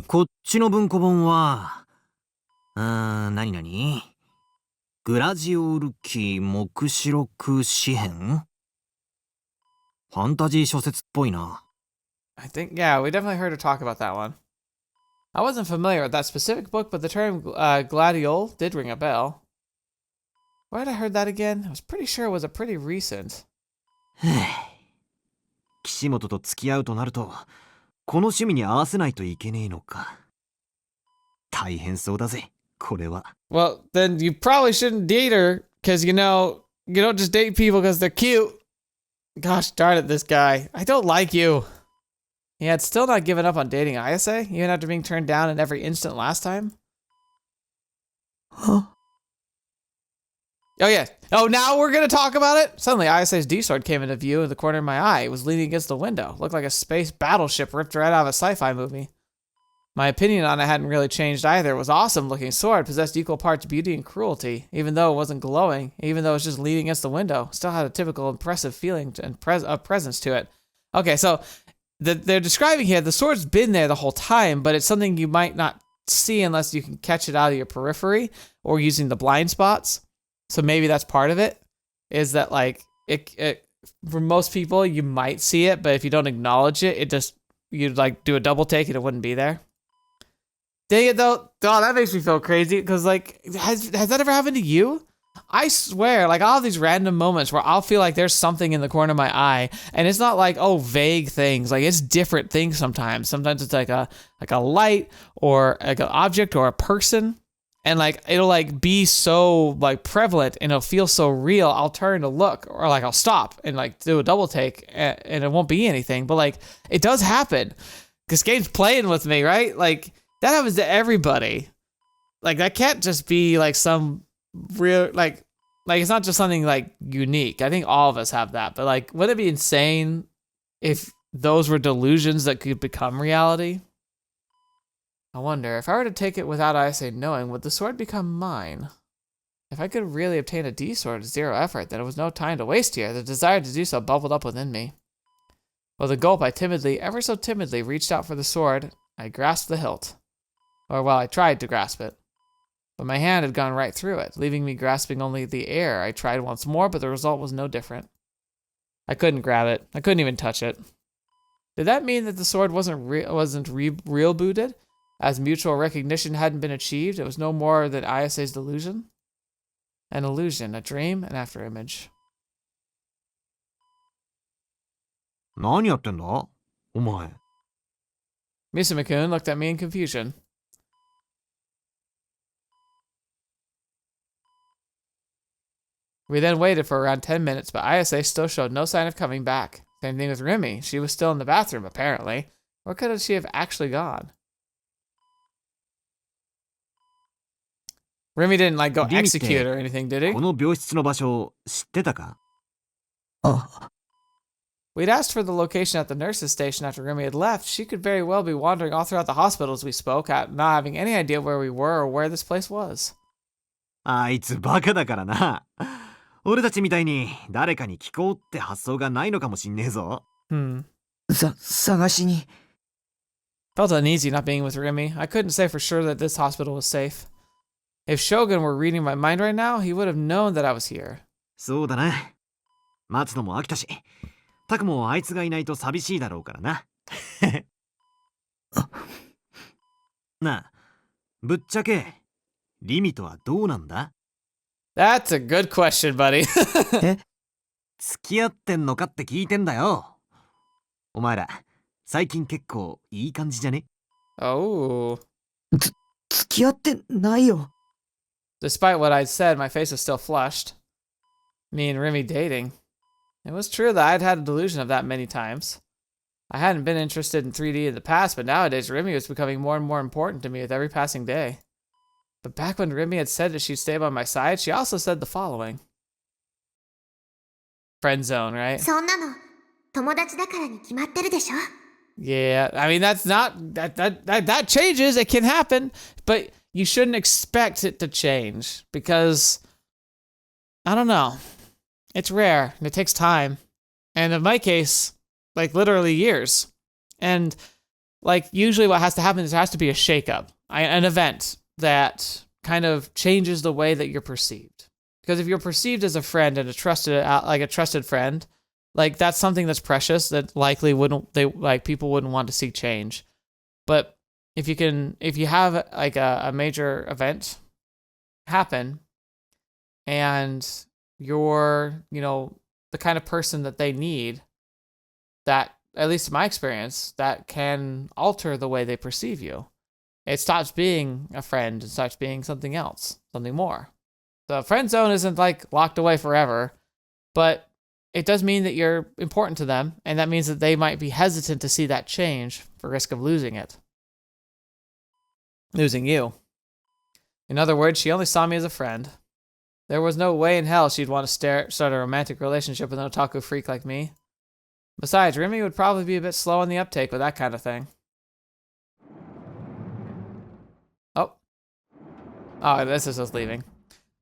[SPEAKER 6] こっちの文庫本は、何々グラジオール記目視録詩編ファンタジー小説っぽいな。
[SPEAKER 1] I think, yeah, we definitely heard her talk about that one. I wasn't familiar with that specific book, but the term gladiole did ring a bell. Where had I heard that again? I was pretty sure it was a pretty recent.
[SPEAKER 6] 岸本と付き合うとなると、この趣味に合わせないといけねえのか。大変そうだぜ、これは。
[SPEAKER 1] Well, then you probably shouldn't date her, because, you know, you don't just date people because they're cute. Gosh darn it, this guy. I don't like you. He had still not given up on dating Ayase, even after being turned down in every instant last time.
[SPEAKER 2] Huh?
[SPEAKER 1] Oh, yeah. Oh, now we're going to talk about it? Suddenly, Ayase's D-sword came into view in the corner of my eye. It was leaning against the window. Looked like a space battleship ripped right out of a sci-fi movie. My opinion on it hadn't really changed either. It was awesome looking sword, possessed equal parts beauty and cruelty, even though it wasn't glowing, even though it was just leaning against the window. Still had a typical impressive feeling and presence to it. Okay, so they're describing here, the sword's been there the whole time, but it's something you might not see unless you can catch it out of your periphery or using the blind spots. So maybe that's part of it, is that like, it for most people, you might see it, but if you don't acknowledge it, it just, you'd like do a double take and it wouldn't be there. Dang it though, oh, that makes me feel crazy, because like, has that ever happened to you? I swear, like, I'll have these random moments where I'll feel like there's something in the corner of my eye, and it's not like, oh, vague things, like it's different things sometimes. Sometimes it's like a light, or like an object, or a person, and like it'll like be so like prevalent and it'll feel so real, I'll turn to look, or like I'll stop and like do a double take, and it won't be anything, but like it does happen. This game's playing with me, right? Like, that happens to everybody. Like, that can't just be like some real, like it's not just something like unique. I think all of us have that, but like, wouldn't it be insane if those were delusions that could become reality? I wonder, if I were to take it without Ayase knowing, would the sword become mine? If I could really obtain a D sword with zero effort, then it was no time to waste here. The desire to do so bubbled up within me. With a gulp, I timidly, ever so timidly, reached out for the sword. I grasped the hilt. Or, well, I tried to grasp it. But my hand had gone right through it, leaving me grasping only the air. I tried once more, but the result was no different. I couldn't grab it. I couldn't even touch it. Did that mean that the sword wasn't real booted? As mutual recognition hadn't been achieved, it was no more than Ayase's delusion? An illusion, a dream, an afterimage.
[SPEAKER 6] 何やってんだお前。
[SPEAKER 1] Misuma-kun looked at me in confusion. We then waited for around 10 minutes, but Ayase still showed no sign of coming back. Same thing with Rimi. She was still in the bathroom, apparently. Where could she have actually gone? Rimi didn't, like, go execute or anything, did he?
[SPEAKER 6] この病室の場所知ってたか？
[SPEAKER 2] あ、
[SPEAKER 1] We'd asked for the location at the nurse's station after Rimi had left. She could very well be wandering all throughout the hospital as we spoke, not having any idea where we were or where this place was.
[SPEAKER 6] あいつバカだからな。俺たちみたいに誰かに聞こうって発想がないのかもしんねえぞ。
[SPEAKER 2] 探しに。
[SPEAKER 1] Felt uneasy not being with Rimi. I couldn't say for sure that this hospital was safe. If Shogun were reading my mind right now, he would have known that I was here.
[SPEAKER 6] そうだな。待つのも飽きたし、タクもあいつがいないと寂しいだろうからな。なあ、ぶっちゃけ、リミとはどうなんだ？
[SPEAKER 1] That's a good question, buddy.
[SPEAKER 6] 付き合ってんのかって聞いてんだよ。お前ら、最近結構いい感じじゃね？
[SPEAKER 1] Oh.
[SPEAKER 2] 付き合ってないよ。
[SPEAKER 1] Despite what I'd said, my face was still flushed. Me and Rimi dating. It was true that I'd had a delusion of that many times. I hadn't been interested in 3D in the past, but nowadays Rimi was becoming more and more important to me with every passing day. But back when Rimi had said that she'd stay by my side, she also said the following. Friend zone, right?
[SPEAKER 3] そんなの友達だからに決まってるでしょ
[SPEAKER 1] Yeah, I mean, that's not, that changes, it can happen, but you shouldn't expect it to change, because, I don't know, it's rare, and it takes time, and in my case, like, literally years, and, like, usually what has to happen is there has to be a shakeup, an event that kind of changes the way that you're perceived, because if you're perceived as a friend and a trusted friend, like, that's something that's precious that likely people wouldn't want to see change. But if you have like a major event happen and you're, the kind of person that they need, that, at least in my experience, that can alter the way they perceive you. It stops being a friend and starts being something else, something more. The friend zone isn't like locked away forever, but it does mean that you're important to them, and that means that they might be hesitant to see that change for risk of losing it. Losing you. In other words, she only saw me as a friend. There was no way in hell she'd want to start a romantic relationship with an otaku freak like me. Besides, Rimi would probably be a bit slow on the uptake with that kind of thing. Oh, this is us leaving.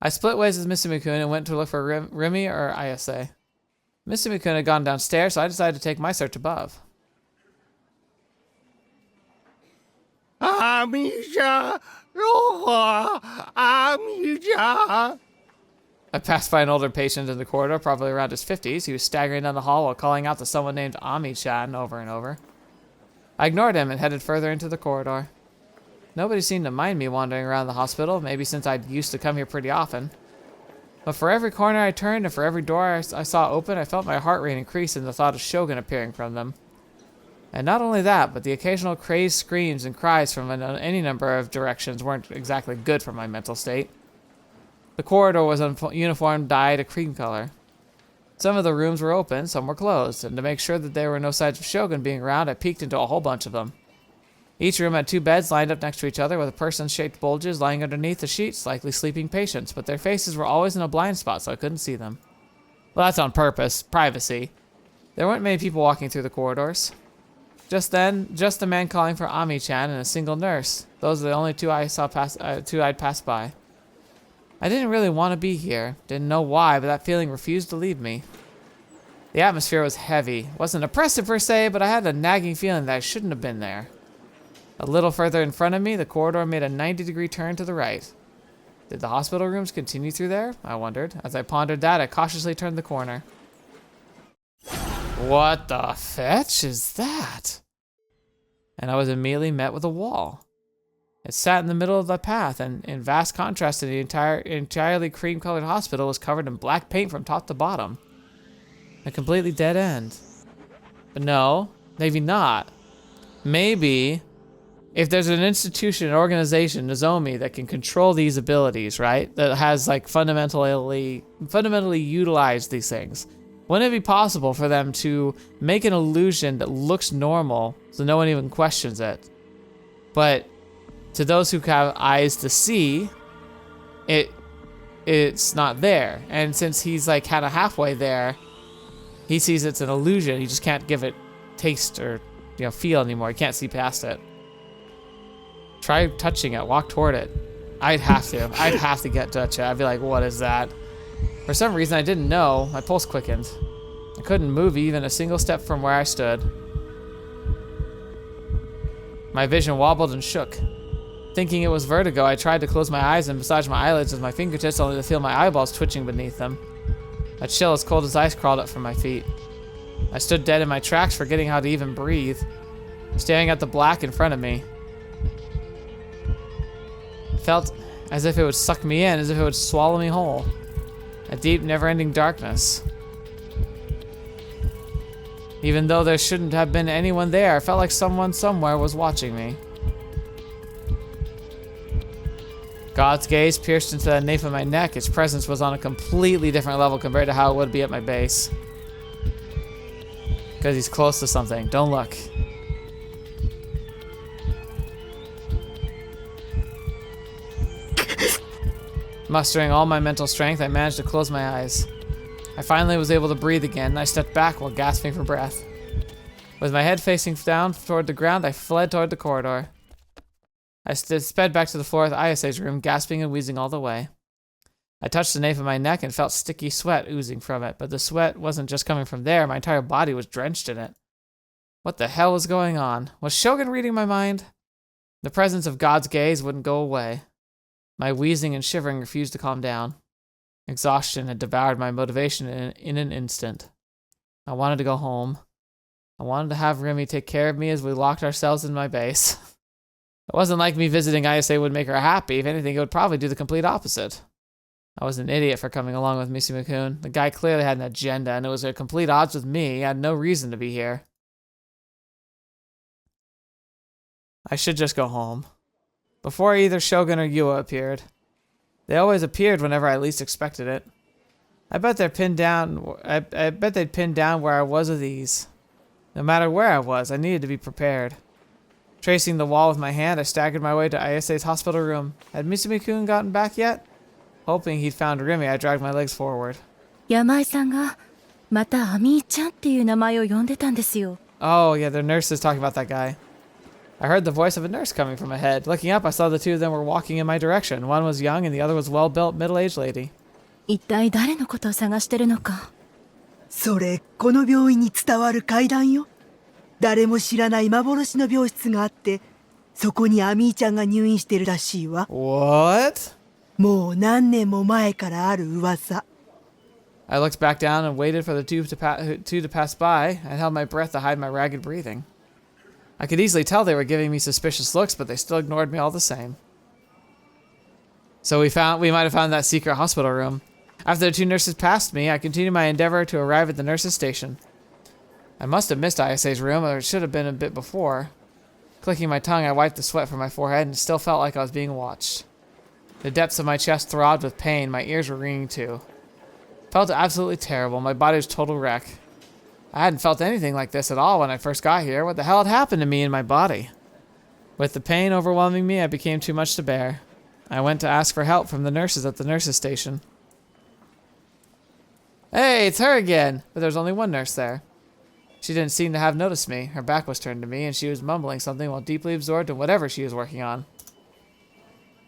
[SPEAKER 1] I split ways with Mitsumi-kun and went to look for Rimi or Ayase. Mitsumi-kun had gone downstairs, so I decided to take my search above.
[SPEAKER 7] Amisha! Amisha!
[SPEAKER 1] I passed by an older patient in the corridor, probably around his 50s. He was staggering down the hall while calling out to someone named Ami-chan over and over. I ignored him and headed further into the corridor. Nobody seemed to mind me wandering around the hospital, maybe since I'd used to come here pretty often. But for every corner I turned and for every door I saw open, I felt my heart rate increase in the thought of Shogun appearing from them. And not only that, but the occasional crazed screams and cries from any number of directions weren't exactly good for my mental state. The corridor was uniform dyed a cream color. Some of the rooms were open, some were closed, and to make sure that there were no signs of Shogun being around, I peeked into a whole bunch of them. Each room had 2 beds lined up next to each other with a person-shaped bulges lying underneath the sheets, likely sleeping patients, but their faces were always in a blind spot, so I couldn't see them. Well, that's on purpose. Privacy. There weren't many people walking through the corridors. Just then, just a man calling for Ami-chan and a single nurse. Those are the only 2 I saw I'd passed by. I didn't really want to be here. Didn't know why, but that feeling refused to leave me. The atmosphere was heavy. It wasn't oppressive per se, but I had a nagging feeling that I shouldn't have been there. A little further in front of me, the corridor made a 90-degree turn to the right. Did the hospital rooms continue through there? I wondered. As I pondered that, I cautiously turned the corner. What the fetch is that? And I was immediately met with a wall. It sat in the middle of the path, and in vast contrast to the entirely cream-colored hospital, was covered in black paint from top to bottom. A completely dead end. But no, maybe not. Maybe if there's an institution, an organization, Nozomi, that can control these abilities, right? That has like fundamentally utilized these things. Wouldn't it be possible for them to make an illusion that looks normal so no one even questions it? But to those who have eyes to see, it's not there. And since he's like kind of halfway there, he sees it's an illusion. He just can't give it taste or feel anymore. He can't see past it. Try touching it. Walk toward it. I'd have to get touch it. I'd be like, what is that? For some reason I didn't know. My pulse quickened. I couldn't move even a single step from where I stood. My vision wobbled and shook. Thinking it was vertigo, I tried to close my eyes and massage my eyelids with my fingertips, only to feel my eyeballs twitching beneath them. A chill as cold as ice crawled up from my feet. I stood dead in my tracks, forgetting how to even breathe, staring at the black in front of me. It felt as if it would suck me in, as if it would swallow me whole. A deep, never-ending darkness. Even though there shouldn't have been anyone there, I felt like someone somewhere was watching me. God's gaze pierced into the nape of my neck. Its presence was on a completely different level compared to how it would be at my base. Because he's close to something. Don't look. Mustering all my mental strength, I managed to close my eyes. I finally was able to breathe again, and I stepped back while gasping for breath. With my head facing down toward the ground, I fled toward the corridor. I sped back to the floor of Ayase's room, gasping and wheezing all the way. I touched the nape of my neck and felt sticky sweat oozing from it, but the sweat wasn't just coming from there, my entire body was drenched in it. What the hell was going on? Was Shogun reading my mind? The presence of God's gaze wouldn't go away. My wheezing and shivering refused to calm down. Exhaustion had devoured my motivation in an instant. I wanted to go home. I wanted to have Rimi take care of me as we locked ourselves in my base. It wasn't like me visiting Ayase would make her happy. If anything, it would probably do the complete opposite. I was an idiot for coming along with Mitsumi-kun. The guy clearly had an agenda, and it was at complete odds with me. I had no reason to be here. I should just go home. Before either Shogun or Yua appeared. They always appeared whenever I least expected it. I bet they'd pinned down where I was with ease. No matter where I was, I needed to be prepared. Tracing the wall with my hand, I staggered my way to Ayase's hospital room. Had Mitsumi-kun gotten back yet? Hoping he'd found Rimi, I dragged my legs forward.
[SPEAKER 8] 山井さんがまたアミーちゃんっていう名前を呼んでたんですよ。
[SPEAKER 1] Oh, yeah, the nurse is talking about that guy. I heard the voice of a nurse coming from ahead. Looking up, I saw the two of them were walking in my direction. One was young and the other was well-built, middle-aged lady.
[SPEAKER 8] 一体誰のことを探してるのか。
[SPEAKER 9] それ、この病院に伝わる怪談よ。誰も知らない幻の病室があって、そこにアミーちゃんが入院してるらしいわ。
[SPEAKER 1] What?
[SPEAKER 9] もう何年も前からある噂。
[SPEAKER 1] I looked back down and waited for the two to pass by and held my breath to hide my ragged breathing. I could easily tell they were giving me suspicious looks, but they still ignored me all the same. So we might have found that secret hospital room. After the two nurses passed me, I continued my endeavor to arrive at the nurses' station. I must have missed Ayase's room, or it should have been a bit before. Clicking my tongue, I wiped the sweat from my forehead and still felt like I was being watched. The depths of my chest throbbed with pain, my ears were ringing too. Felt absolutely terrible, my body was a total wreck. I hadn't felt anything like this at all when I first got here. What the hell had happened to me and my body? With the pain overwhelming me, it became too much to bear. I went to ask for help from the nurses at the nurses' station. Hey, it's her again! But there was only one nurse there. She didn't seem to have noticed me. Her back was turned to me, and she was mumbling something while deeply absorbed in whatever she was working on.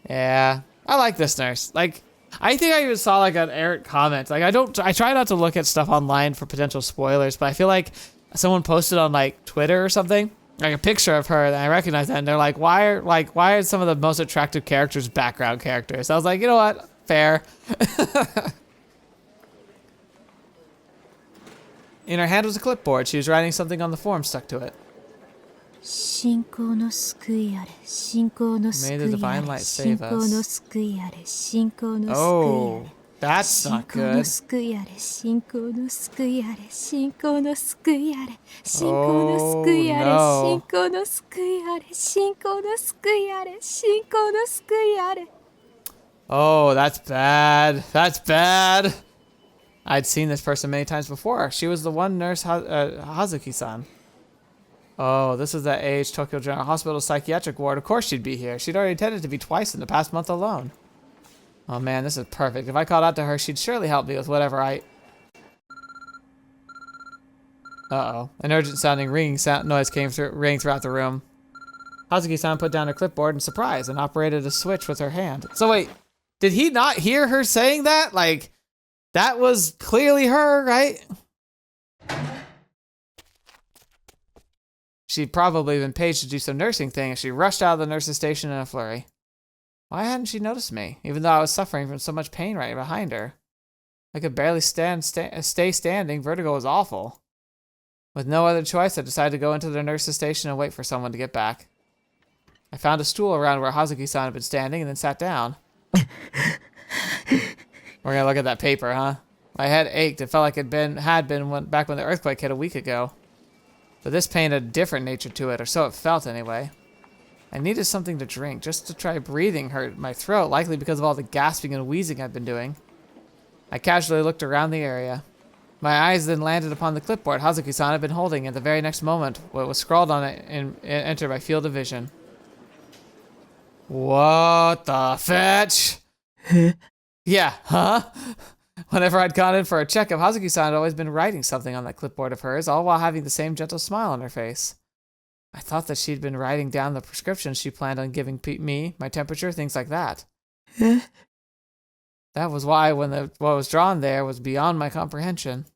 [SPEAKER 1] Yeah, I like this nurse. Like, I think I even saw like an errant comment. Like, I try not to look at stuff online for potential spoilers, but I feel like someone posted on like Twitter or something, like a picture of her, and I recognize that, and they're like, why are some of the most attractive characters background characters? I was like, you know what? Fair. In her hand was a clipboard. She was writing something on the form stuck to it. May the divine light save us. Oh, that's not good. Oh, that's bad. That's bad. I'd seen this person many times before. She was the one nurse, Hazuki-san. Oh, this is that AH Tokyo General Hospital psychiatric ward. Of course she'd be here. She'd already attended to me twice in the past month alone. Oh man, this is perfect. If I called out to her, she'd surely help me with whatever I... Uh-oh. An urgent sounding ringing noise rang throughout the room. Hazuki-san put down her clipboard in surprise and operated a switch with her hand. So wait, did he not hear her saying that? Like, that was clearly her, right? She'd probably been paid to do some nursing thing, and she rushed out of the nurse's station in a flurry. Why hadn't she noticed me, even though I was suffering from so much pain right behind her? I could barely stay standing. Vertigo was awful. With no other choice, I decided to go into the nurse's station and wait for someone to get back. I found a stool around where Hazuki-san had been standing and then sat down. We're gonna look at that paper, huh? My head ached. It felt like it had been back when the earthquake hit a week ago. But this pain had a different nature to it, or so it felt anyway. I needed something to drink, just to try breathing hurt my throat, likely because of all the gasping and wheezing I'd been doing. I casually looked around the area. My eyes then landed upon the clipboard Hazuki-san had been holding, and the very next moment, what was scrawled on it entered my field of vision. What the fetch? Yeah, huh? Whenever I'd gone in for a checkup, Hazuki-san had always been writing something on that clipboard of hers, all while having the same gentle smile on her face. I thought that she'd been writing down the prescriptions she planned on giving me, my temperature, things like that. That was why what was drawn there was beyond my comprehension.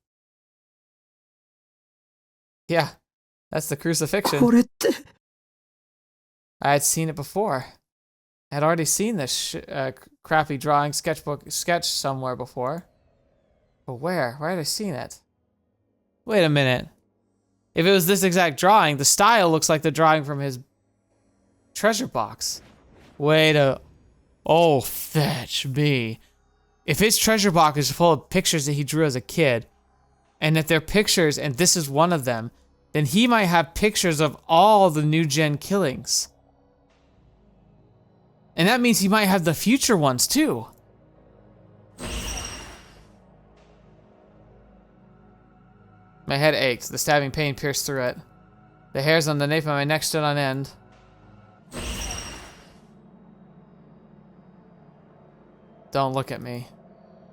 [SPEAKER 1] Yeah, that's the crucifixion. I had seen it before. I had already seen this crappy drawing sketch somewhere before. But where? Where had I seen it? Wait a minute. If it was this exact drawing, the style looks like the drawing from his treasure box. Oh, fetch me. If his treasure box is full of pictures that he drew as a kid, and if they're pictures and this is one of them, then he might have pictures of all the NewGen killings. And that means he might have the future ones too. My head ached. The stabbing pain pierced through it. The hairs on the nape of my neck stood on end. Don't look at me.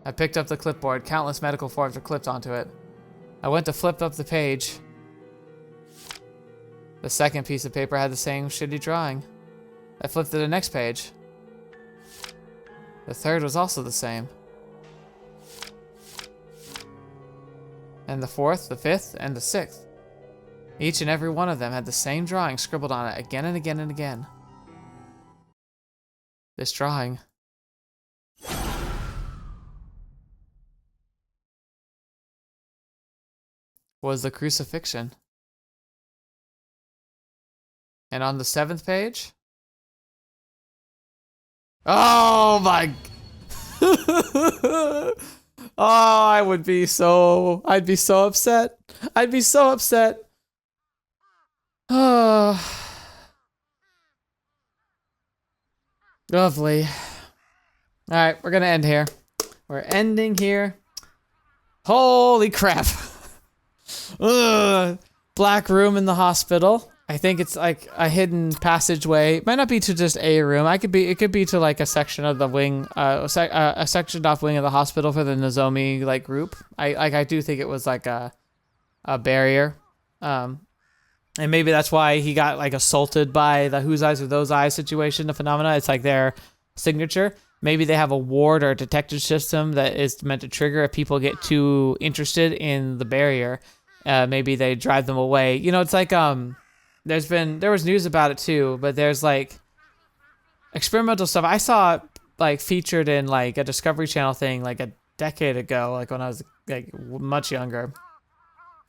[SPEAKER 1] I picked up the clipboard. Countless medical forms were clipped onto it. I went to flip up the page. The second piece of paper had the same shitty drawing. I flipped to the next page. The third was also the same. And the fourth, the fifth, and the sixth. Each and every one of them had the same drawing scribbled on it again and again and again. This drawing was the crucifixion. And on the 7th page, oh my, oh, I'd be so upset. I'd be so upset. Oh, lovely. All right, we're gonna end here. We're ending here. Holy crap. Ugh. Black room in the hospital. I think it's like a hidden passageway. It might not be to just a room. It could be to like a section of the wing, a sectioned off wing of the hospital for the Nozomi like group. I do think it was like a barrier, and maybe that's why he got like assaulted by the whose eyes are those eyes situation. The phenomena. It's like their signature. Maybe they have a ward or a detection system that is meant to trigger if people get too interested in the barrier. Maybe they drive them away. You know, it's like there was news about it too, but there's like experimental stuff I saw like featured in like a Discovery Channel thing like a decade ago, like when I was like much younger.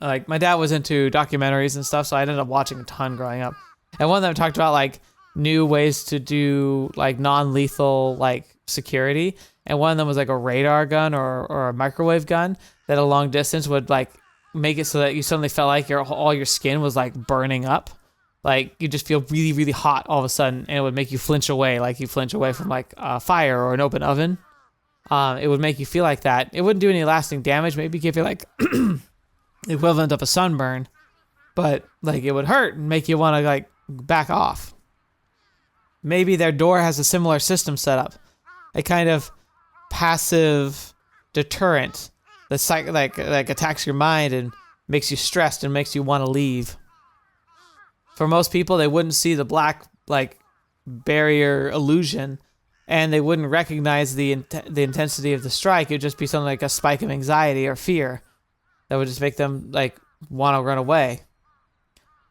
[SPEAKER 1] Like my dad was into documentaries and stuff, so I ended up watching a ton growing up. And one of them talked about like new ways to do like non-lethal like security, and one of them was like a radar gun or a microwave gun that at a long distance would like make it so that you suddenly felt like all your skin was like burning up. Like you just feel really, really hot all of a sudden, and it would make you flinch away, like you flinch away from like a fire or an open oven. It would make you feel like that. It wouldn't do any lasting damage. Maybe give you like the equivalent of a sunburn, but like it would hurt and make you want to like back off. Maybe their door has a similar system set up, a kind of passive deterrent that like attacks your mind and makes you stressed and makes you want to leave. For most people, they wouldn't see the black like barrier illusion, and they wouldn't recognize the intensity of the strike. It would just be something like a spike of anxiety or fear that would just make them like want to run away.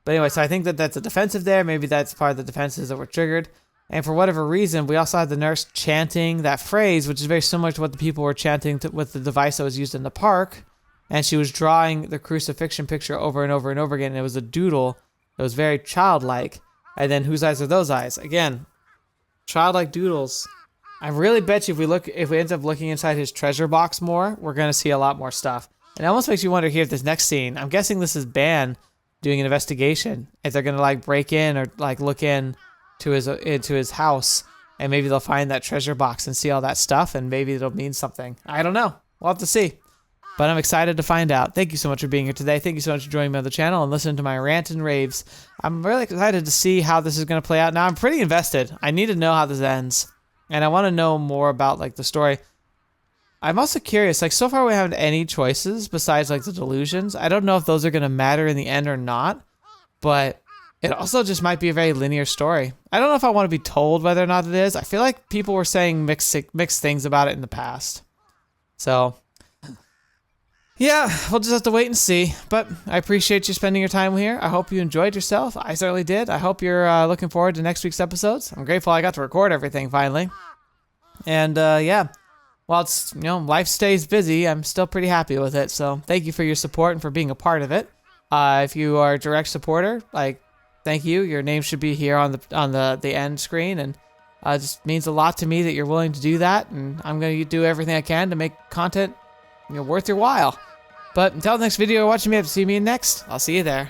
[SPEAKER 1] But anyway, so I think that that's a defensive there. Maybe that's part of the defenses that were triggered. And for whatever reason, we also had the nurse chanting that phrase, which is very similar to what the people were chanting with the device that was used in the park. And she was drawing the crucifixion picture over and over and over again. And it was a doodle. It was very childlike. And then whose eyes are those eyes? Again, childlike doodles. I really bet you if we end up looking inside his treasure box more, we're going to see a lot more stuff. And it almost makes you wonder here if this next scene, I'm guessing this is Ban doing an investigation. If they're going to like break in or like look into his house, and maybe they'll find that treasure box and see all that stuff, and maybe it'll mean something. I don't know. We'll have to see. But I'm excited to find out. Thank you so much for being here today. Thank you so much for joining me on the channel and listening to my rant and raves. I'm really excited to see how this is going to play out. Now I'm pretty invested. I need to know how this ends, and I want to know more about like the story. I'm also curious, like so far we haven't any choices besides like the delusions. I don't know if those are going to matter in the end or not, but it also just might be a very linear story. I don't know if I want to be told whether or not it is. I feel like people were saying mixed things about it in the past. So yeah, we'll just have to wait and see. But I appreciate you spending your time here. I hope you enjoyed yourself. I certainly did. I hope you're looking forward to next week's episodes. I'm grateful I got to record everything finally. And yeah, while it's, life stays busy, I'm still pretty happy with it. So thank you for your support and for being a part of it. If you are a direct supporter, like, thank you. Your name should be here on the end screen, and it just means a lot to me that you're willing to do that. And I'm going to do everything I can to make content worth your while. But until the next video you're watching me, have to see me next. I'll see you there.